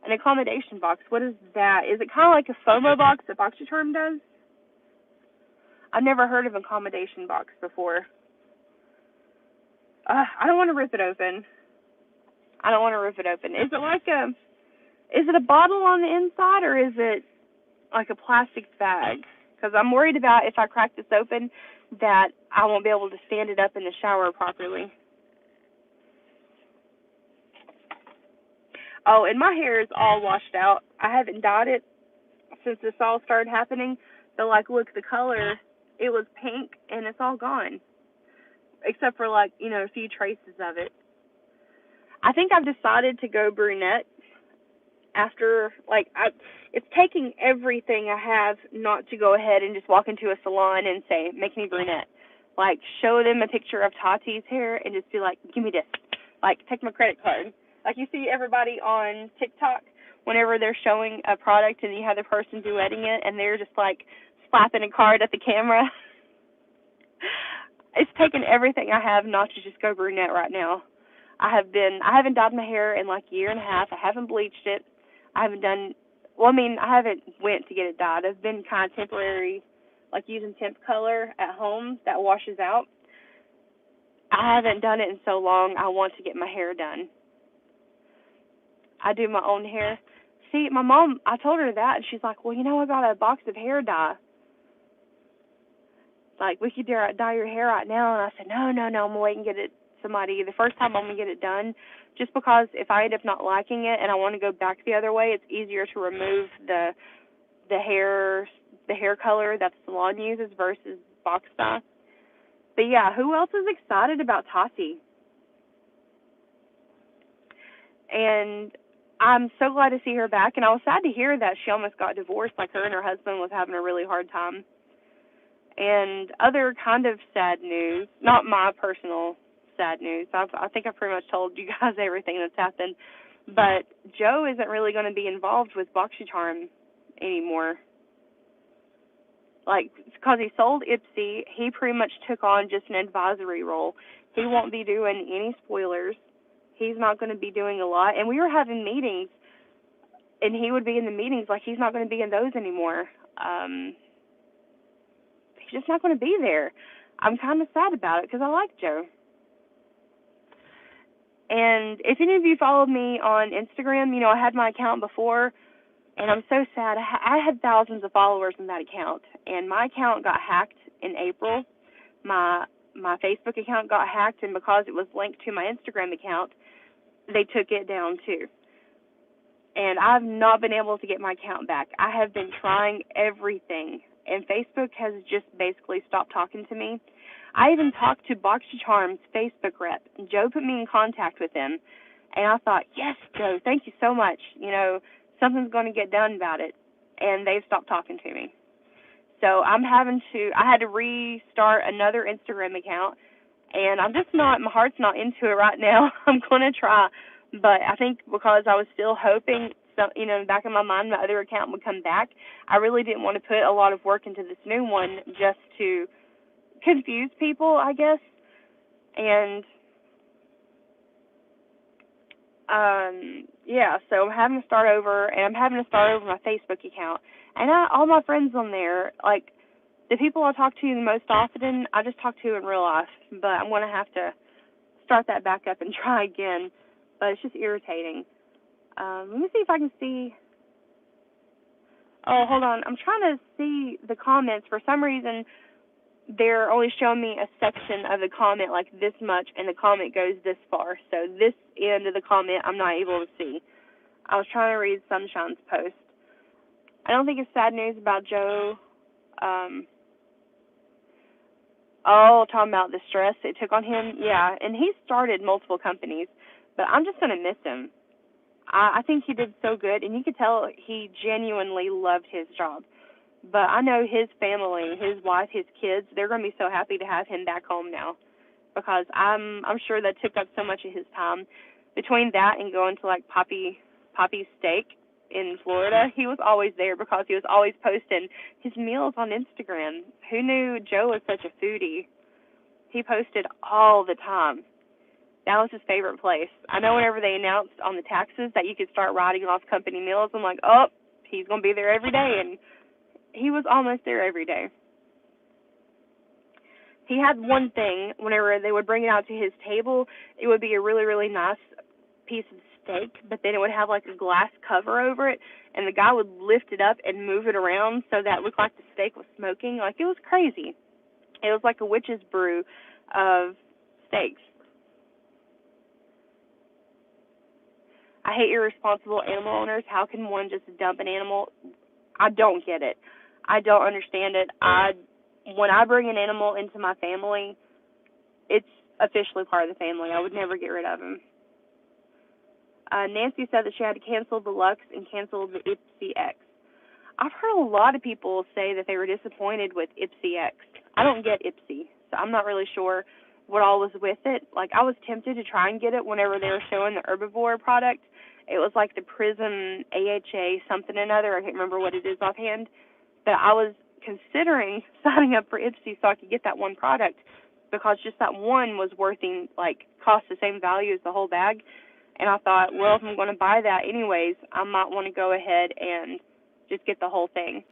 An accommodation box, what is that? Is it kind of like a FOMO box that Boxycharm does? I've never heard of an accommodation box before. I don't want to rip it open. Is it a bottle on the inside, or is it like a plastic bag? Because I'm worried about if I crack this open that I won't be able to stand it up in the shower properly. Oh, and my hair is all washed out. I haven't dyed it since this all started happening. So, like, look, the color, it was pink, and it's all gone. Except for, like, a few traces of it. I think I've decided to go brunette. after, like, it's taking everything I have not to go ahead and just walk into a salon and say, make me brunette. Like, show them a picture of Tati's hair and just be like, give me this. Like, take my credit card. Like, you see everybody on TikTok, whenever they're showing a product and you have the person duetting it and they're just, like, slapping a card at the camera. It's taken everything I have not to just go brunette right now. I haven't dyed my hair in like a year and a half. I haven't bleached it. I haven't went to get it dyed. I've been kind of temporary, like using temp color at home that washes out. I haven't done it in so long. I want to get my hair done. I do my own hair. See, my mom, I told her that, and she's like, well, I got a box of hair dye. Like, we could dye your hair right now. And I said, no, I'm going to wait and get it the first time I'm going to get it done, just because if I end up not liking it and I want to go back the other way, it's easier to remove the hair color that the salon uses versus box dye. But yeah, who else is excited about Tati? And I'm so glad to see her back, and I was sad to hear that she almost got divorced, like her and her husband was having a really hard time. And other kind of sad news, not my personal sad news. I think I've pretty much told you guys everything that's happened. But Joe isn't really going to be involved with Boxycharm anymore. Like, because he sold Ipsy, he pretty much took on just an advisory role. He won't be doing any spoilers. He's not going to be doing a lot. And we were having meetings, and he would be in the meetings. Like, he's not going to be in those anymore. He's just not going to be there. I'm kind of sad about it because I like Joe. And if any of you followed me on Instagram, I had my account before, and I'm so sad. I had thousands of followers in that account, and my account got hacked in April. My Facebook account got hacked, and because it was linked to my Instagram account, they took it down too. And I've not been able to get my account back. I have been trying everything, and Facebook has just basically stopped talking to me. I even talked to Boxycharm's Facebook rep. Joe put me in contact with him, and I thought, yes, Joe, thank you so much. Something's going to get done about it. And they've stopped talking to me. So I had to restart another Instagram account, and my heart's not into it right now. I'm going to try, but I think because I was still hoping, in the back of my mind, my other account would come back, I really didn't want to put a lot of work into this new one just to confuse people, I guess. And so I'm having to start over, and I'm having to start over my Facebook account. And all my friends on there, like, the people I talk to the most often, I just talk to in real life. But I'm going to have to start that back up and try again. But it's just irritating. Let me see if I can see. Oh, hold on. I'm trying to see the comments. For some reason, they're only showing me a section of the comment, like this much, and the comment goes this far. So this end of the comment, I'm not able to see. I was trying to read Sunshine's post. I don't think it's sad news about Joe. Talking about the stress it took on him. Yeah, and he started multiple companies, but I'm just going to miss him. I think he did so good, and you could tell he genuinely loved his job. But I know his family, his wife, his kids, they're going to be so happy to have him back home now, because I'm sure that took up so much of his time. Between that and going to, like, Poppy's Steak in Florida, he was always there because he was always posting his meals on Instagram. Who knew Joe was such a foodie? He posted all the time. That was his favorite place. I know whenever they announced on the taxes that you could start writing off company meals, I'm like, oh, he's going to be there every day, and he was almost there every day. He had one thing, whenever they would bring it out to his table, it would be a really, really nice piece of steak, but then it would have like a glass cover over it, and the guy would lift it up and move it around so that it looked like the steak was smoking. Like, it was crazy. It was like a witch's brew of steaks. I hate irresponsible animal owners. How can one just dump an animal? I don't get it. I don't understand it. When I bring an animal into my family, it's officially part of the family. I would never get rid of him. Nancy said that she had to cancel the Luxe and cancel the Ipsy X. I've heard a lot of people say that they were disappointed with Ipsy X. I don't get Ipsy, so I'm not really sure what all was with it. Like, I was tempted to try and get it whenever they were showing the Herbivore product. It was like the Prism AHA something or another. I can't remember what it is offhand. But I was considering signing up for Ipsy so I could get that one product because just that one was cost the same value as the whole bag. And I thought, well, if I'm going to buy that anyways, I might want to go ahead and just get the whole thing.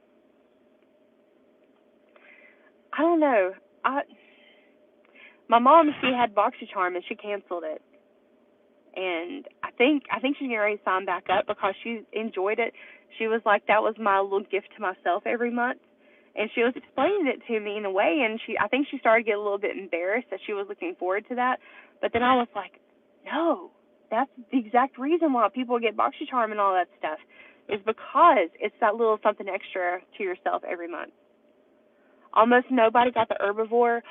I don't know. My mom, she had Boxycharm and she canceled it. And I think she's getting ready to sign back up because she enjoyed it. She was like, that was my little gift to myself every month. And she was explaining it to me in a way, and I think she started to get a little bit embarrassed that she was looking forward to that. But then I was like, no, that's the exact reason why people get Boxycharm and all that stuff, is because it's that little something extra to yourself every month. Almost nobody got the Herbivore.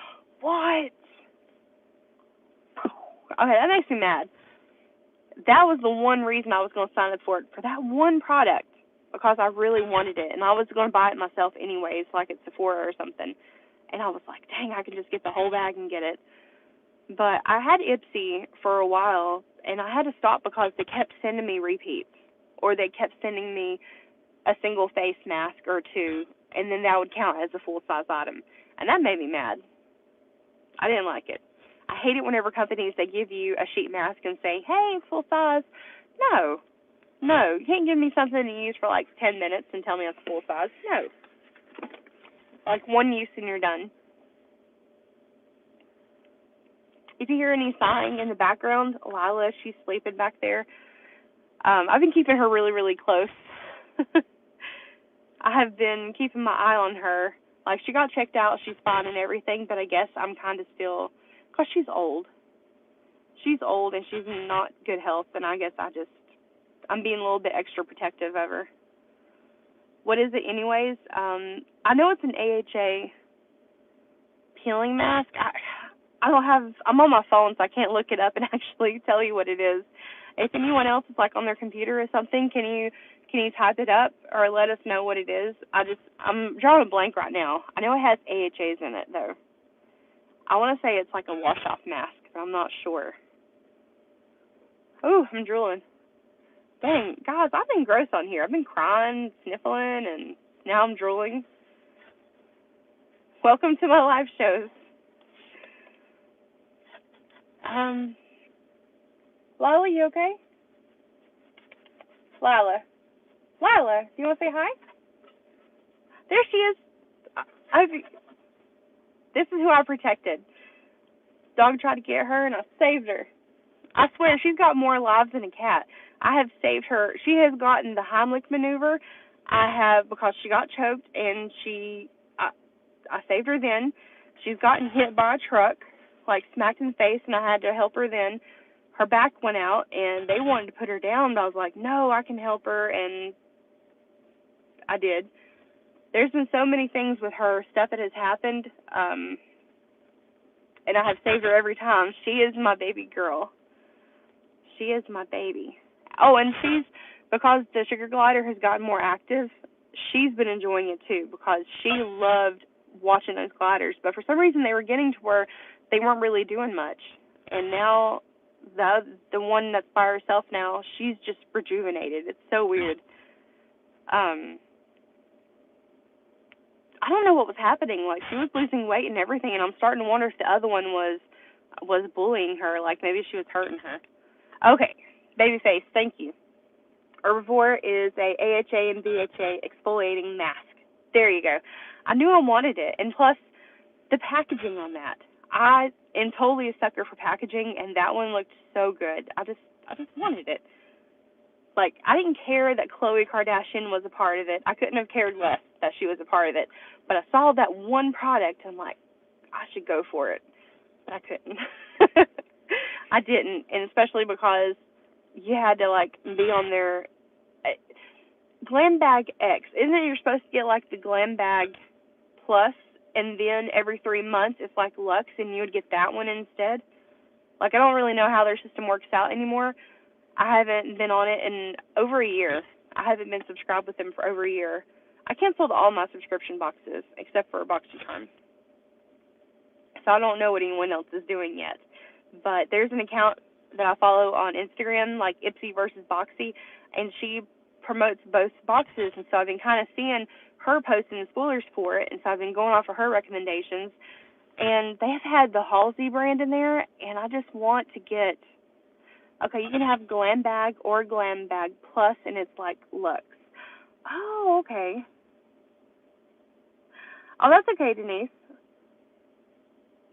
What? Okay, that makes me mad. That was the one reason I was going to sign up for it, for that one product, because I really wanted it, and I was going to buy it myself anyways, like at Sephora or something. And I was like, dang, I can just get the whole bag and get it. But I had Ipsy for a while, and I had to stop because they kept sending me repeats, or they kept sending me a single face mask or two, and then that would count as a full-size item. And that made me mad. I didn't like it. I hate it whenever companies, they give you a sheet mask and say, hey, full size. No, you can't give me something to use for like 10 minutes and tell me it's full size. No. Like one use and you're done. If you hear any sighing in the background, Lila, she's sleeping back there. I've been keeping her really, really close. I have been keeping my eye on her. Like, she got checked out, she's fine and everything, but I guess I'm kind of still, because she's old. She's old and she's in not good health, and I guess I'm being a little bit extra protective of her. What is it anyways? I know it's an AHA peeling mask. I'm on my phone, so I can't look it up and actually tell you what it is. If anyone else is like on their computer or something, can you type it up or let us know what it is? I'm drawing a blank right now. I know it has AHAs in it though. I want to say it's like a wash-off mask, but I'm not sure. Ooh, I'm drooling. Dang, guys, I've been gross on here. I've been crying, sniffling, and now I'm drooling. Welcome to my live shows. Lila, you okay? Lila, do you want to say hi? There she is. This is who I protected. Dog tried to get her, and I saved her. I swear, she's got more lives than a cat. I have saved her. She has gotten the Heimlich maneuver. I have, because she got choked, and I saved her then. She's gotten hit by a truck, like smacked in the face, and I had to help her then. Her back went out, and they wanted to put her down, but I was like, no, I can help her, and I did. There's been so many things with her, stuff that has happened, and I have saved her every time. She is my baby girl. She is my baby. Oh, and because the sugar glider has gotten more active, she's been enjoying it too, because she loved watching those gliders. But for some reason, they were getting to where they weren't really doing much. And now, the one that's by herself now, she's just rejuvenated. It's so weird. I don't know what was happening. Like, she was losing weight and everything, and I'm starting to wonder if the other one was bullying her, like maybe she was hurting her. Okay, Babyface, thank you. Herbivore is a AHA and BHA exfoliating mask. There you go. I knew I wanted it, and plus, the packaging on that. I am totally a sucker for packaging, and that one looked so good. I just wanted it. Like, I didn't care that Khloe Kardashian was a part of it. I couldn't have cared less that she was a part of it. But I saw that one product, and I'm like, I should go for it. But I couldn't. I didn't, and especially because you had to, like, be on their Glam Bag X. Isn't it you're supposed to get, like, the Glam Bag Plus, and then every 3 months it's, like, Luxe, and you would get that one instead? Like, I don't really know how their system works out anymore. I haven't been on it in over a year. I haven't been subscribed with them for over a year. I canceled all my subscription boxes except for Boxycharm. So I don't know what anyone else is doing yet. But there's an account that I follow on Instagram, like Ipsy versus Boxy, and she promotes both boxes. And so I've been kind of seeing her posting the spoilers for it, and so I've been going off of her recommendations. And they have had the Halsey brand in there, and I just want to get, okay, you can have Glam Bag or Glam Bag Plus, and it's like Luxe. Oh, okay. Oh, that's okay, Denise.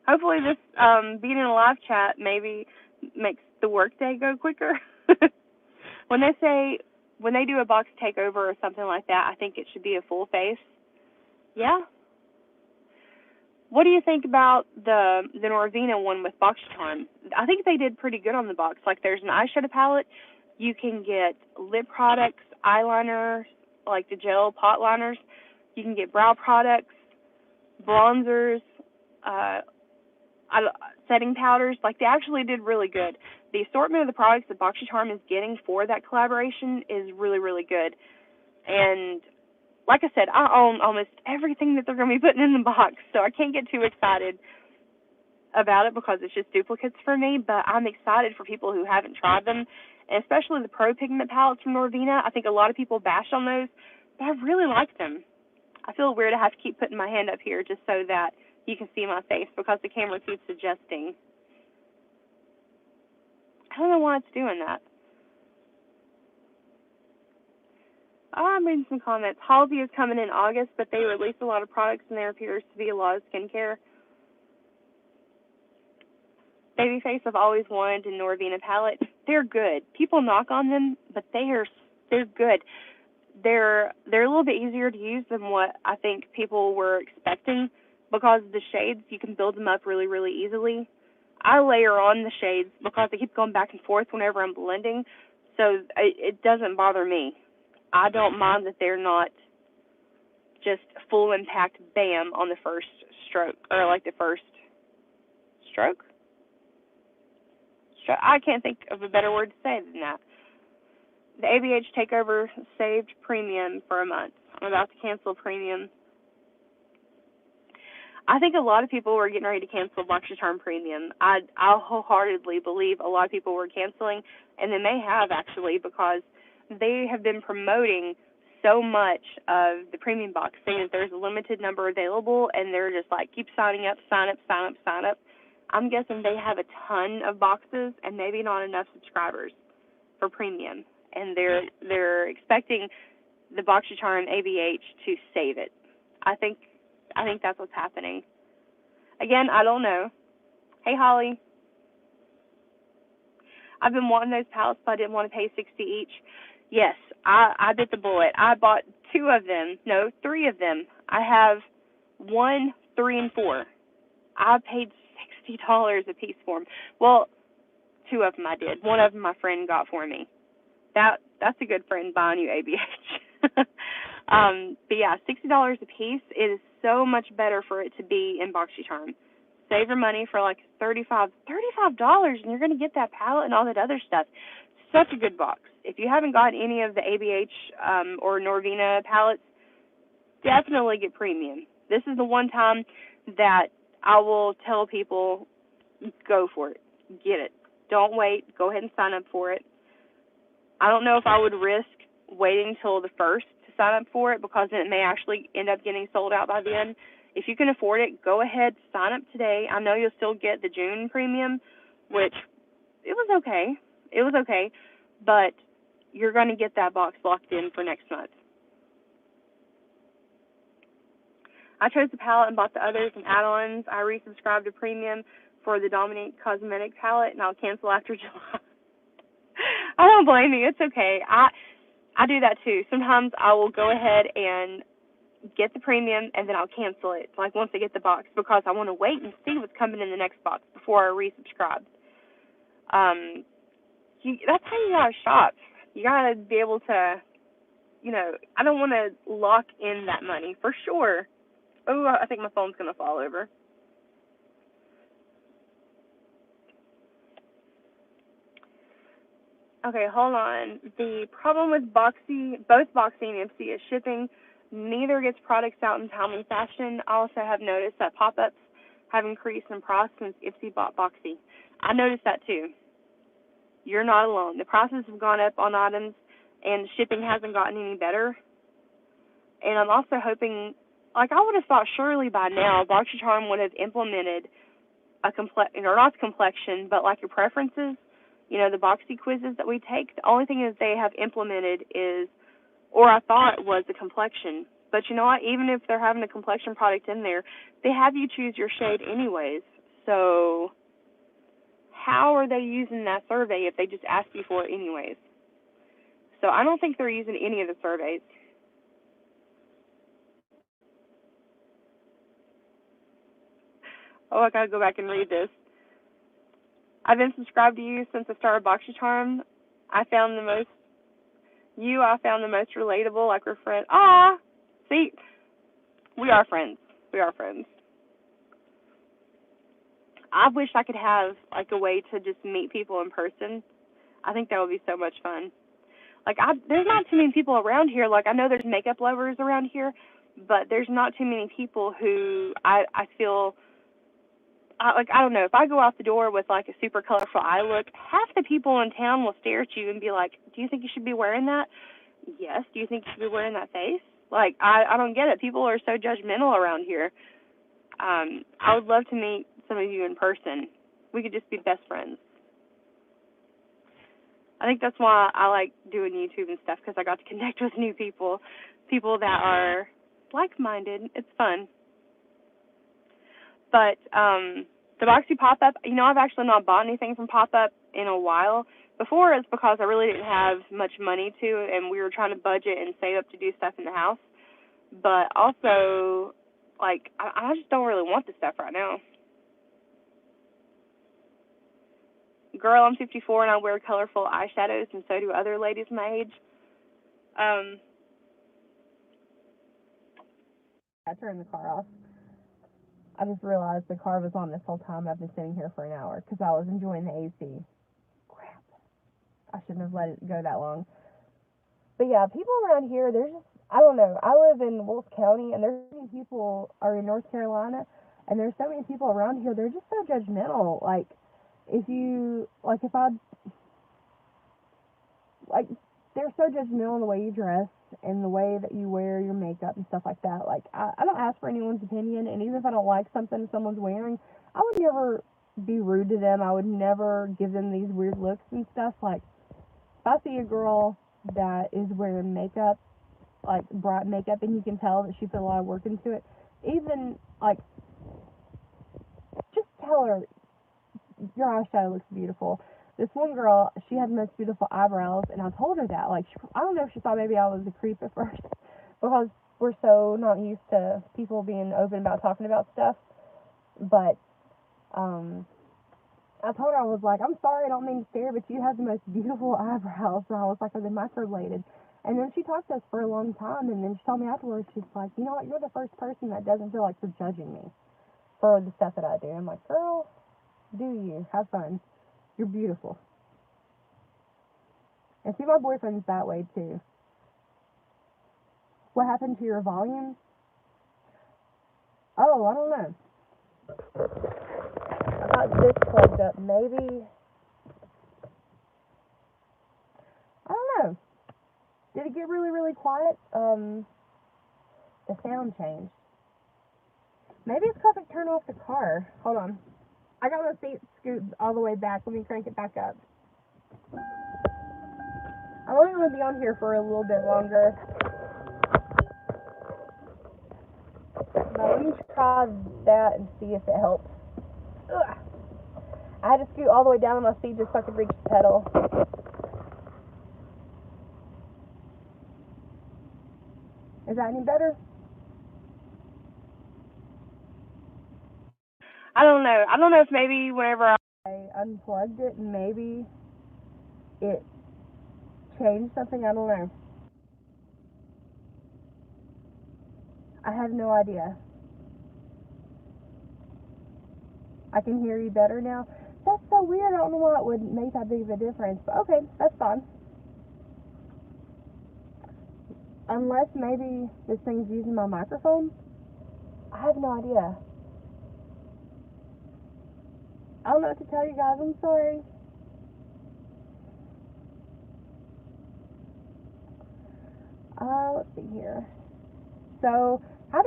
Hopefully this being in a live chat maybe makes the workday go quicker. When they do a box takeover or something like that, I think it should be a full face. Yeah. What do you think about the Norvina one with Boxycharm? I think they did pretty good on the box. Like, there's an eyeshadow palette. You can get lip products, eyeliner, like the gel pot liners. You can get brow products, bronzers, setting powders. Like, they actually did really good. The assortment of the products that Boxycharm is getting for that collaboration is really, really good. And like I said, I own almost everything that they're going to be putting in the box, so I can't get too excited about it because it's just duplicates for me, but I'm excited for people who haven't tried them, and especially the Pro Pigment palettes from Norvina. I think a lot of people bash on those, but I really like them. I feel weird to have to keep putting my hand up here just so that you can see my face because the camera keeps adjusting. I don't know why it's doing that. I'm reading some comments. Halsey is coming in August, but they release a lot of products, and there appears to be a lot of skincare. Babyface I've always wanted a Norvina palette. They're good. People knock on them, but they're good. They're a little bit easier to use than what I think people were expecting because the shades, you can build them up really, really easily. I layer on the shades because I keep going back and forth whenever I'm blending, so it doesn't bother me. I don't mind that they're not just full impact bam on the first stroke, or like the first stroke? I can't think of a better word to say than that. The ABH takeover saved premium for a month. I'm about to cancel premium. I think a lot of people were getting ready to cancel Boxycharm Premium. I wholeheartedly believe a lot of people were canceling, and they may have actually because they have been promoting so much of the premium box, saying that there's a limited number available, and they're just like, keep signing up, sign up, sign up, sign up. I'm guessing they have a ton of boxes and maybe not enough subscribers for premium, and they're expecting the Boxycharm ABH to save it. I think that's what's happening. Again, I don't know. Hey, Holly. I've been wanting those palettes, but I didn't want to pay $60 each. Yes, I bit the bullet. I bought 3 of them. I have 1, 3, and 4. I paid $60 a piece for them. Well, 2 of them I did. 1 of them my friend got for me. That's a good friend buying you ABH. But yeah, $60 a piece. It is so much better for it to be in Boxycharm. Save your money for like $35, and you're going to get that palette and all that other stuff. Such a good box. If you haven't got any of the ABH or Norvina palettes, definitely get premium. This is the one time that I will tell people, go for it. Get it. Don't wait. Go ahead and sign up for it. I don't know if I would risk waiting till the 1st to sign up for it because then it may actually end up getting sold out by then. If you can afford it, go ahead, sign up today. I know you'll still get the June premium, which it was okay, but you're going to get that box locked in for next month. I chose the palette and bought the others and add-ons. I resubscribed to premium for the Dominique Cosmetics palette, and I'll cancel after July. I don't blame you. It's okay. I do that too. Sometimes I will go ahead and get the premium, and then I'll cancel it, like once I get the box, because I want to wait and see what's coming in the next box before I resubscribe. That's how you gotta shop. You gotta be able to, I don't want to lock in that money for sure. Oh, I think my phone's gonna fall over. Okay, hold on. The problem with both Boxy and Ipsy is shipping. Neither gets products out in timely fashion. I also have noticed that pop-ups have increased in price since Ipsy bought Boxy. I noticed that too. You're not alone. The prices have gone up on items, and shipping hasn't gotten any better. And I'm also hoping, like I would have thought surely by now, Boxycharm would have implemented or not complexion, but like your preferences. The Boxy quizzes that we take. The only thing that they have implemented is, or I thought was, the complexion. But you know what? Even if they're having a complexion product in there, they have you choose your shade anyways. So how are they using that survey if they just ask you for it anyways? So I don't think they're using any of the surveys. Oh, I gotta go back and read this. I've been subscribed to you since the start of Boxycharm. I found the most relatable, like we're friends. Ah, see, we are friends. We are friends. I wish I could have like a way to just meet people in person. I think that would be so much fun. Like there's not too many people around here. Like I know there's makeup lovers around here, but there's not too many people who I feel I don't know, if I go out the door with like a super colorful eye look, half the people in town will stare at you and be like, "Do you think you should be wearing that?" Yes. Do you think you should be wearing that face? Like I don't get it. People are so judgmental around here. I would love to meet some of you in person. We could just be best friends. I think that's why I like doing YouTube and stuff, because I got to connect with new people, people that are like-minded. It's fun. But the Boxy pop-up, I've actually not bought anything from pop-up in a while. Before, it's because I really didn't have much money to, and we were trying to budget and save up to do stuff in the house. But also, like, I just don't really want this stuff right now. Girl, I'm 54 and I wear colorful eyeshadows, and so do other ladies my age. I turned the car off. I just realized the car was on this whole time. I've been sitting here for an hour because I was enjoying the AC. Crap. I shouldn't have let it go that long. But yeah, people around here, there's just, I don't know. I live in Wolf County, and there's so many people are in North Carolina, and there's so many people around here. They're just so judgmental. Like, if I, like, they're so judgmental in the way you dress and the way that you wear your makeup and stuff like that. Like, I don't ask for anyone's opinion, and even if I don't like something someone's wearing, I would never be rude to them. I would never give them these weird looks and stuff. Like, if I see a girl that is wearing makeup, like bright makeup, and you can tell that she put a lot of work into it, even, like, just tell her, your eyeshadow looks beautiful. This one girl, she had the most beautiful eyebrows, and I told her that. Like, I don't know if she thought maybe I was a creep at first, because we're so not used to people being open about talking about stuff. But I told her, I was like, "I'm sorry, I don't mean to stare, but you have the most beautiful eyebrows." And I was like, "Are they microbladed?" And then she talked to us for a long time, and then she told me afterwards, she's like, "You know what, you're the first person that doesn't feel like you're judging me for the stuff that I do." I'm like, "Girl, do you. Have fun. You're beautiful." And see, my boyfriend's that way too. What happened to your volume? Oh, I don't know. I got this plugged up. Maybe, I don't know. Did it get really, really quiet? The sound changed. Maybe it's because I turned off the car. Hold on. I got my seat scooped all the way back. Let me crank it back up. I'm only going to be on here for a little bit longer. Now let me try that and see if it helps. Ugh. I had to scoot all the way down on my seat just so I could reach the pedal. Is that any better? I don't know. I don't know if maybe whenever I unplugged it, maybe it changed something. I don't know. I have no idea. I can hear you better now. That's so weird. I don't know why it would make that big of a difference. But okay, that's fine. Unless maybe this thing's using my microphone. I have no idea. I don't know what to tell you guys. I'm sorry. Let's see here. So, how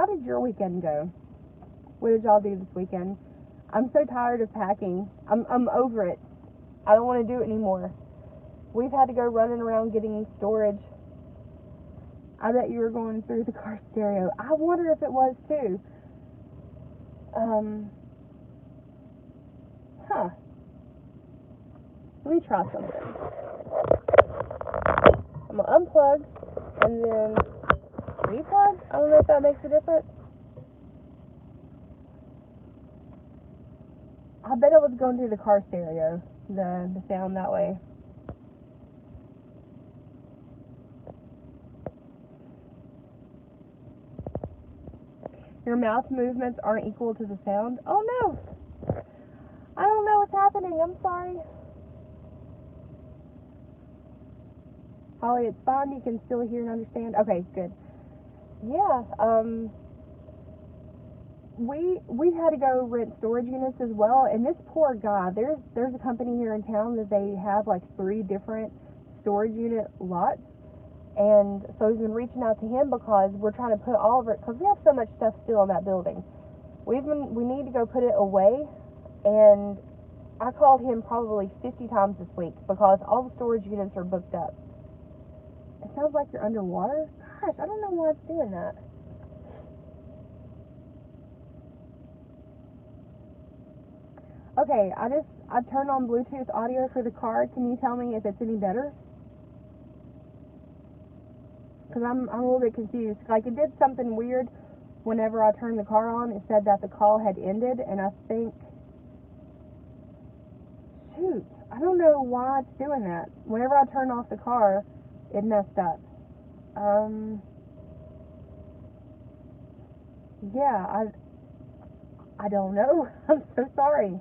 did your weekend go? What did y'all do this weekend? I'm so tired of packing. I'm over it. I don't want to do it anymore. We've had to go running around getting storage. I bet you were going through the car stereo. I wonder if it was too. Let me try something. I'm gonna unplug and then replug. I don't know if that makes a difference. I bet it was going through the car stereo, the sound that way. Your mouth movements aren't equal to the sound. Oh no! I don't know what's happening. I'm sorry. Holly, it's fine. You can still hear and understand. Okay, good. Yeah, we had to go rent storage units as well, and this poor guy, there's a company here in town that they have like 3 different storage unit lots, and so he's been reaching out to him because we're trying to put all of it, because we have so much stuff still in that building. We need to go put it away, and I called him probably 50 times this week because all the storage units are booked up. It sounds like you're underwater. Gosh, I don't know why it's doing that. Okay, I turned on Bluetooth audio for the car. Can you tell me if it's any better? Because I'm a little bit confused. Like, it did something weird whenever I turned the car on. It said that the call had ended, and I think... Shoot, I don't know why it's doing that. Whenever I turned off the car, it messed up. Yeah, I don't know. I'm so sorry.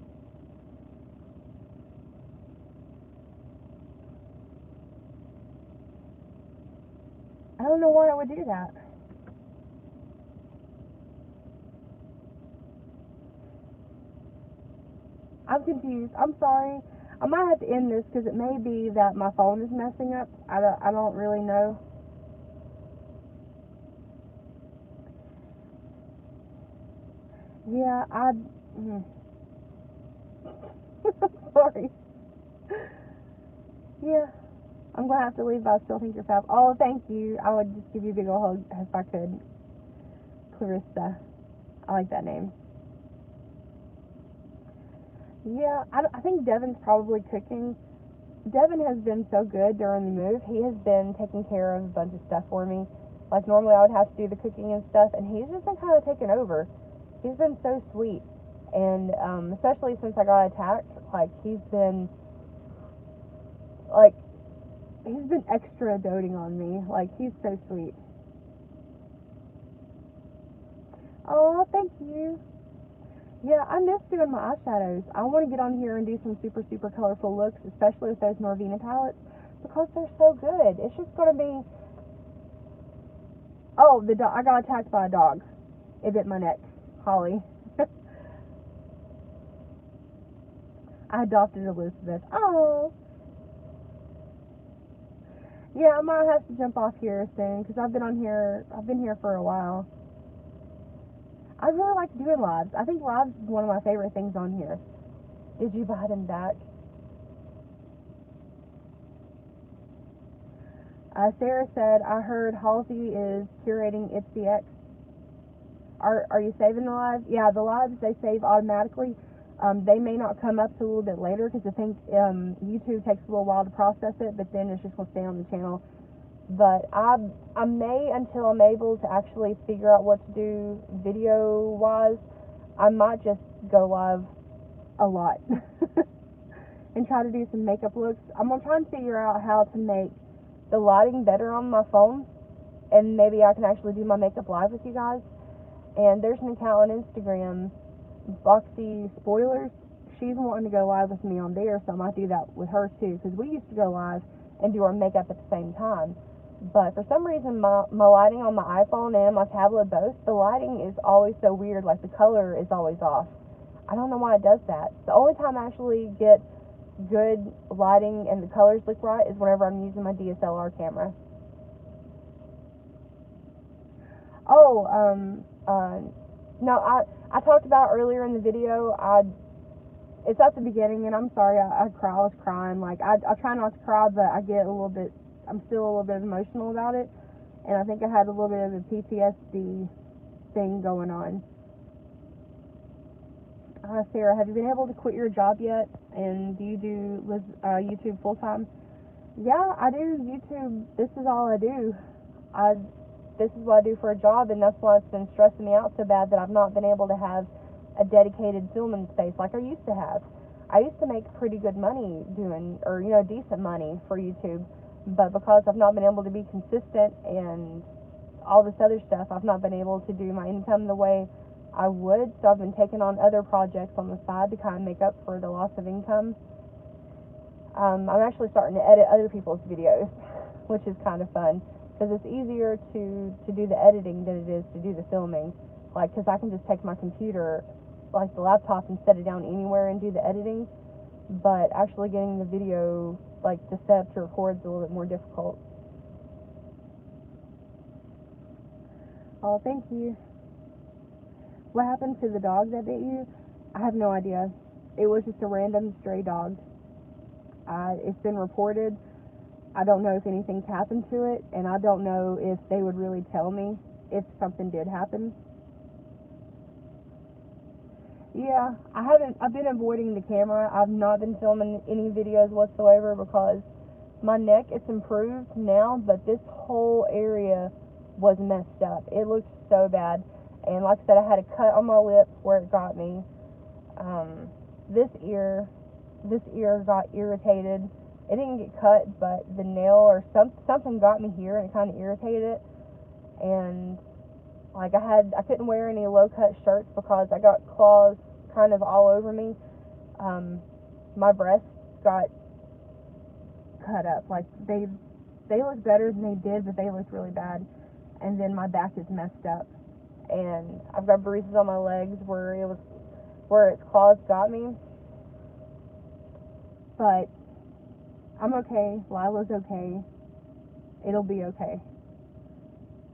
I don't know why I would do that. I'm confused. I'm sorry. I might have to end this because it may be that my phone is messing up. I don't really know. Yeah, sorry. Yeah, I'm going to have to leave, but I still think you're fab. Oh, thank you. I would just give you a big old hug if I could. Clarissa. I like that name. Yeah, I think Devin's probably cooking. Devin has been so good during the move. He has been taking care of a bunch of stuff for me. Like, normally I would have to do the cooking and stuff, and he's just been kind of taking over. He's been so sweet. And especially since I got attacked, like, he's been extra doting on me. Like, he's so sweet. Oh, thank you. Yeah, I miss doing my eyeshadows. I want to get on here and do some super, super colorful looks, especially with those Norvina palettes, because they're so good. It's just going to be... Oh, I got attacked by a dog. It bit my neck. Holly. I adopted Elizabeth. Oh. Yeah, I might have to jump off here soon, because I've been here for a while. I really like doing lives. I think lives is one of my favorite things on here. Did you buy them back? Sarah said, I heard Halsey is curating Itsy X. Are you saving the lives? Yeah, the lives, they save automatically. They may not come up till a little bit later, because I think YouTube takes a little while to process it, but then it's just going to stay on the channel. But I may, until I'm able to actually figure out what to do video-wise, I might just go live a lot and try to do some makeup looks. I'm going to try and figure out how to make the lighting better on my phone, and maybe I can actually do my makeup live with you guys. And there's an account on Instagram, Boxy Spoilers. she's wanting to go live with me on there, so I might do that with her too, because we used to go live and do our makeup at the same time. But for some reason, my lighting on my iPhone and my tablet both, the lighting is always so weird, like the color is always off. I don't know why it does that. The only time I actually get good lighting and the colors look right is whenever I'm using my DSLR camera. Oh, no, I talked about earlier in the video, it's at the beginning, and I'm sorry, I was crying. Like, I try not to cry, but I'm still a little bit emotional about it, and I think I had a little bit of a PTSD thing going on. Sarah, have you been able to quit your job yet? And do you do YouTube full-time? Yeah, I do YouTube. This is all I do. This is what I do for a job, and that's why it's been stressing me out so bad that I've not been able to have a dedicated filming space like I used to have. I used to make pretty good money doing, or, decent money for YouTube, but because I've not been able to be consistent and all this other stuff, I've not been able to do my income the way I would, so I've been taking on other projects on the side to kind of make up for the loss of income. I'm actually starting to edit other people's videos, which is kind of fun, because it's easier to do the editing than it is to do the filming. Like, because I can just take my computer, like the laptop, and set it down anywhere and do the editing, but actually getting the video, like, to set up to record is a little bit more difficult. Oh, thank you. What happened to the dog that bit you? I have no idea. It was just a random stray dog. It's been reported. I don't know if anything's happened to it, and I don't know if they would really tell me if something did happen. Yeah, I've been avoiding the camera. I've not been filming any videos whatsoever because my neck, it's improved now, but this whole area was messed up. It looked so bad. And like I said, I had a cut on my lip where it got me. This ear got irritated. It didn't get cut, but the nail or something got me here, and it kind of irritated it. And like I couldn't wear any low-cut shirts because I got claws kind of all over me. My breasts got cut up. Like, they looked better than they did, but they looked really bad. And then my back is messed up, and I've got bruises on my legs where its claws got me. But I'm okay. Lila's okay. It'll be okay.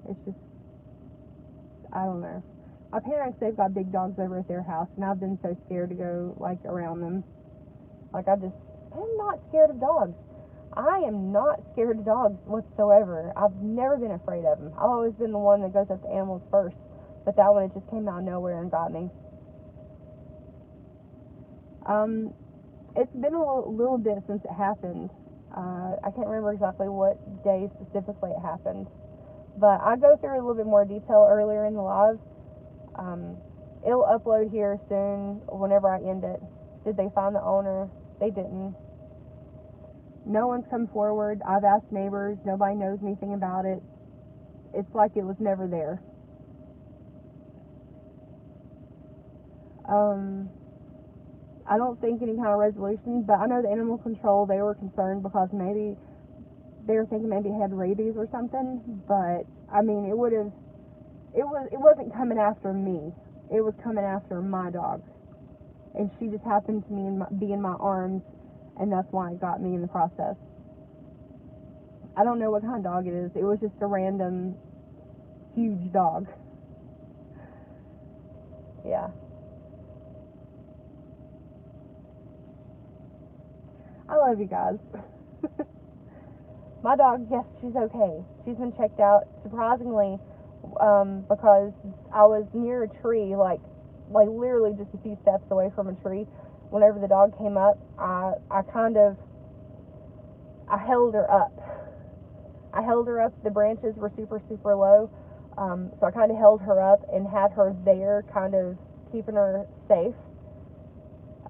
It's just, I don't know. My parents, they've got big dogs over at their house, and I've been so scared to go, like, around them. Like, I'm not scared of dogs. I am not scared of dogs whatsoever. I've never been afraid of them. I've always been the one that goes up to animals first. But that one, it just came out of nowhere and got me. It's been a little bit since it happened. I can't remember exactly what day specifically it happened. But I go through a little bit more detail earlier in the live. It'll upload here soon whenever I end it. Did they find the owner? They didn't. No one's come forward. I've asked neighbors. Nobody knows anything about it. It's like it was never there. I don't think any kind of resolution, but I know the animal control, they were concerned because maybe they were thinking maybe it had rabies or something, but I mean, it wasn't coming after me. It was coming after my dog, and she just happened to be in my arms, and that's why it got me in the process. I don't know what kind of dog it is. It was just a random huge dog. Yeah. I love you guys. My dog, yes, she's okay. She's been checked out, surprisingly, because I was near a tree, like literally just a few steps away from a tree. Whenever the dog came up, I held her up. The branches were super, super low, so I kind of held her up and had her there, kind of keeping her safe.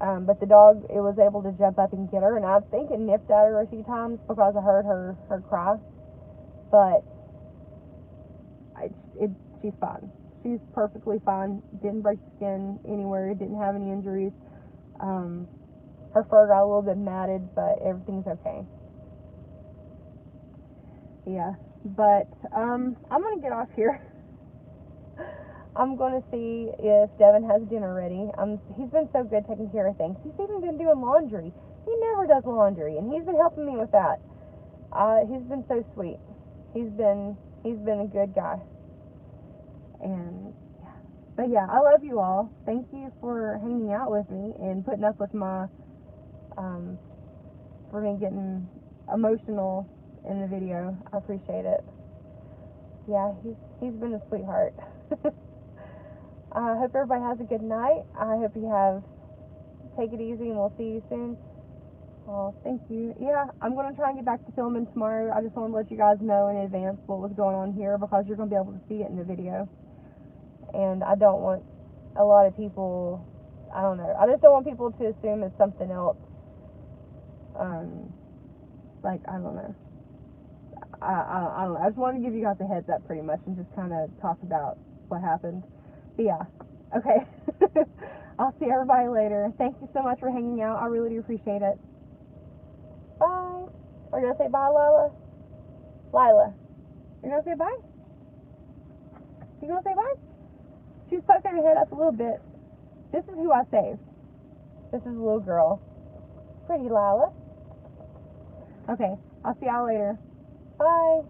But the dog, it was able to jump up and get her, and I think it nipped at her a few times because I heard her cry. But she's fine. She's perfectly fine. Didn't break the skin anywhere. Didn't have any injuries. Her fur got a little bit matted, but everything's okay. Yeah, but I'm gonna get off here. I'm gonna see if Devin has dinner ready. He's been so good taking care of things. He's even been doing laundry. He never does laundry, and he's been helping me with that. He's been so sweet. He's been a good guy. And yeah, but yeah, I love you all. Thank you for hanging out with me and putting up with my for me getting emotional in the video. I appreciate it. Yeah, he's been a sweetheart. I hope everybody has a good night. I hope you take it easy, and we'll see you soon. Oh, thank you. Yeah, I'm going to try and get back to filming tomorrow. I just want to let you guys know in advance what was going on here, because you're going to be able to see it in the video. And I don't want a lot of people, I don't know, I just don't want people to assume it's something else. Like, I don't know. I don't know. I just wanted to give you guys a heads up pretty much and just kind of talk about what happened. But yeah, okay. I'll see everybody later. Thank you so much for hanging out. I really do appreciate it. Bye. Are you going to say bye, Lila? Lila, you're going to say bye? You going to say bye? She's poking her head up a little bit. This is who I saved. This is a little girl. Pretty Lila. Okay, I'll see y'all later. Bye.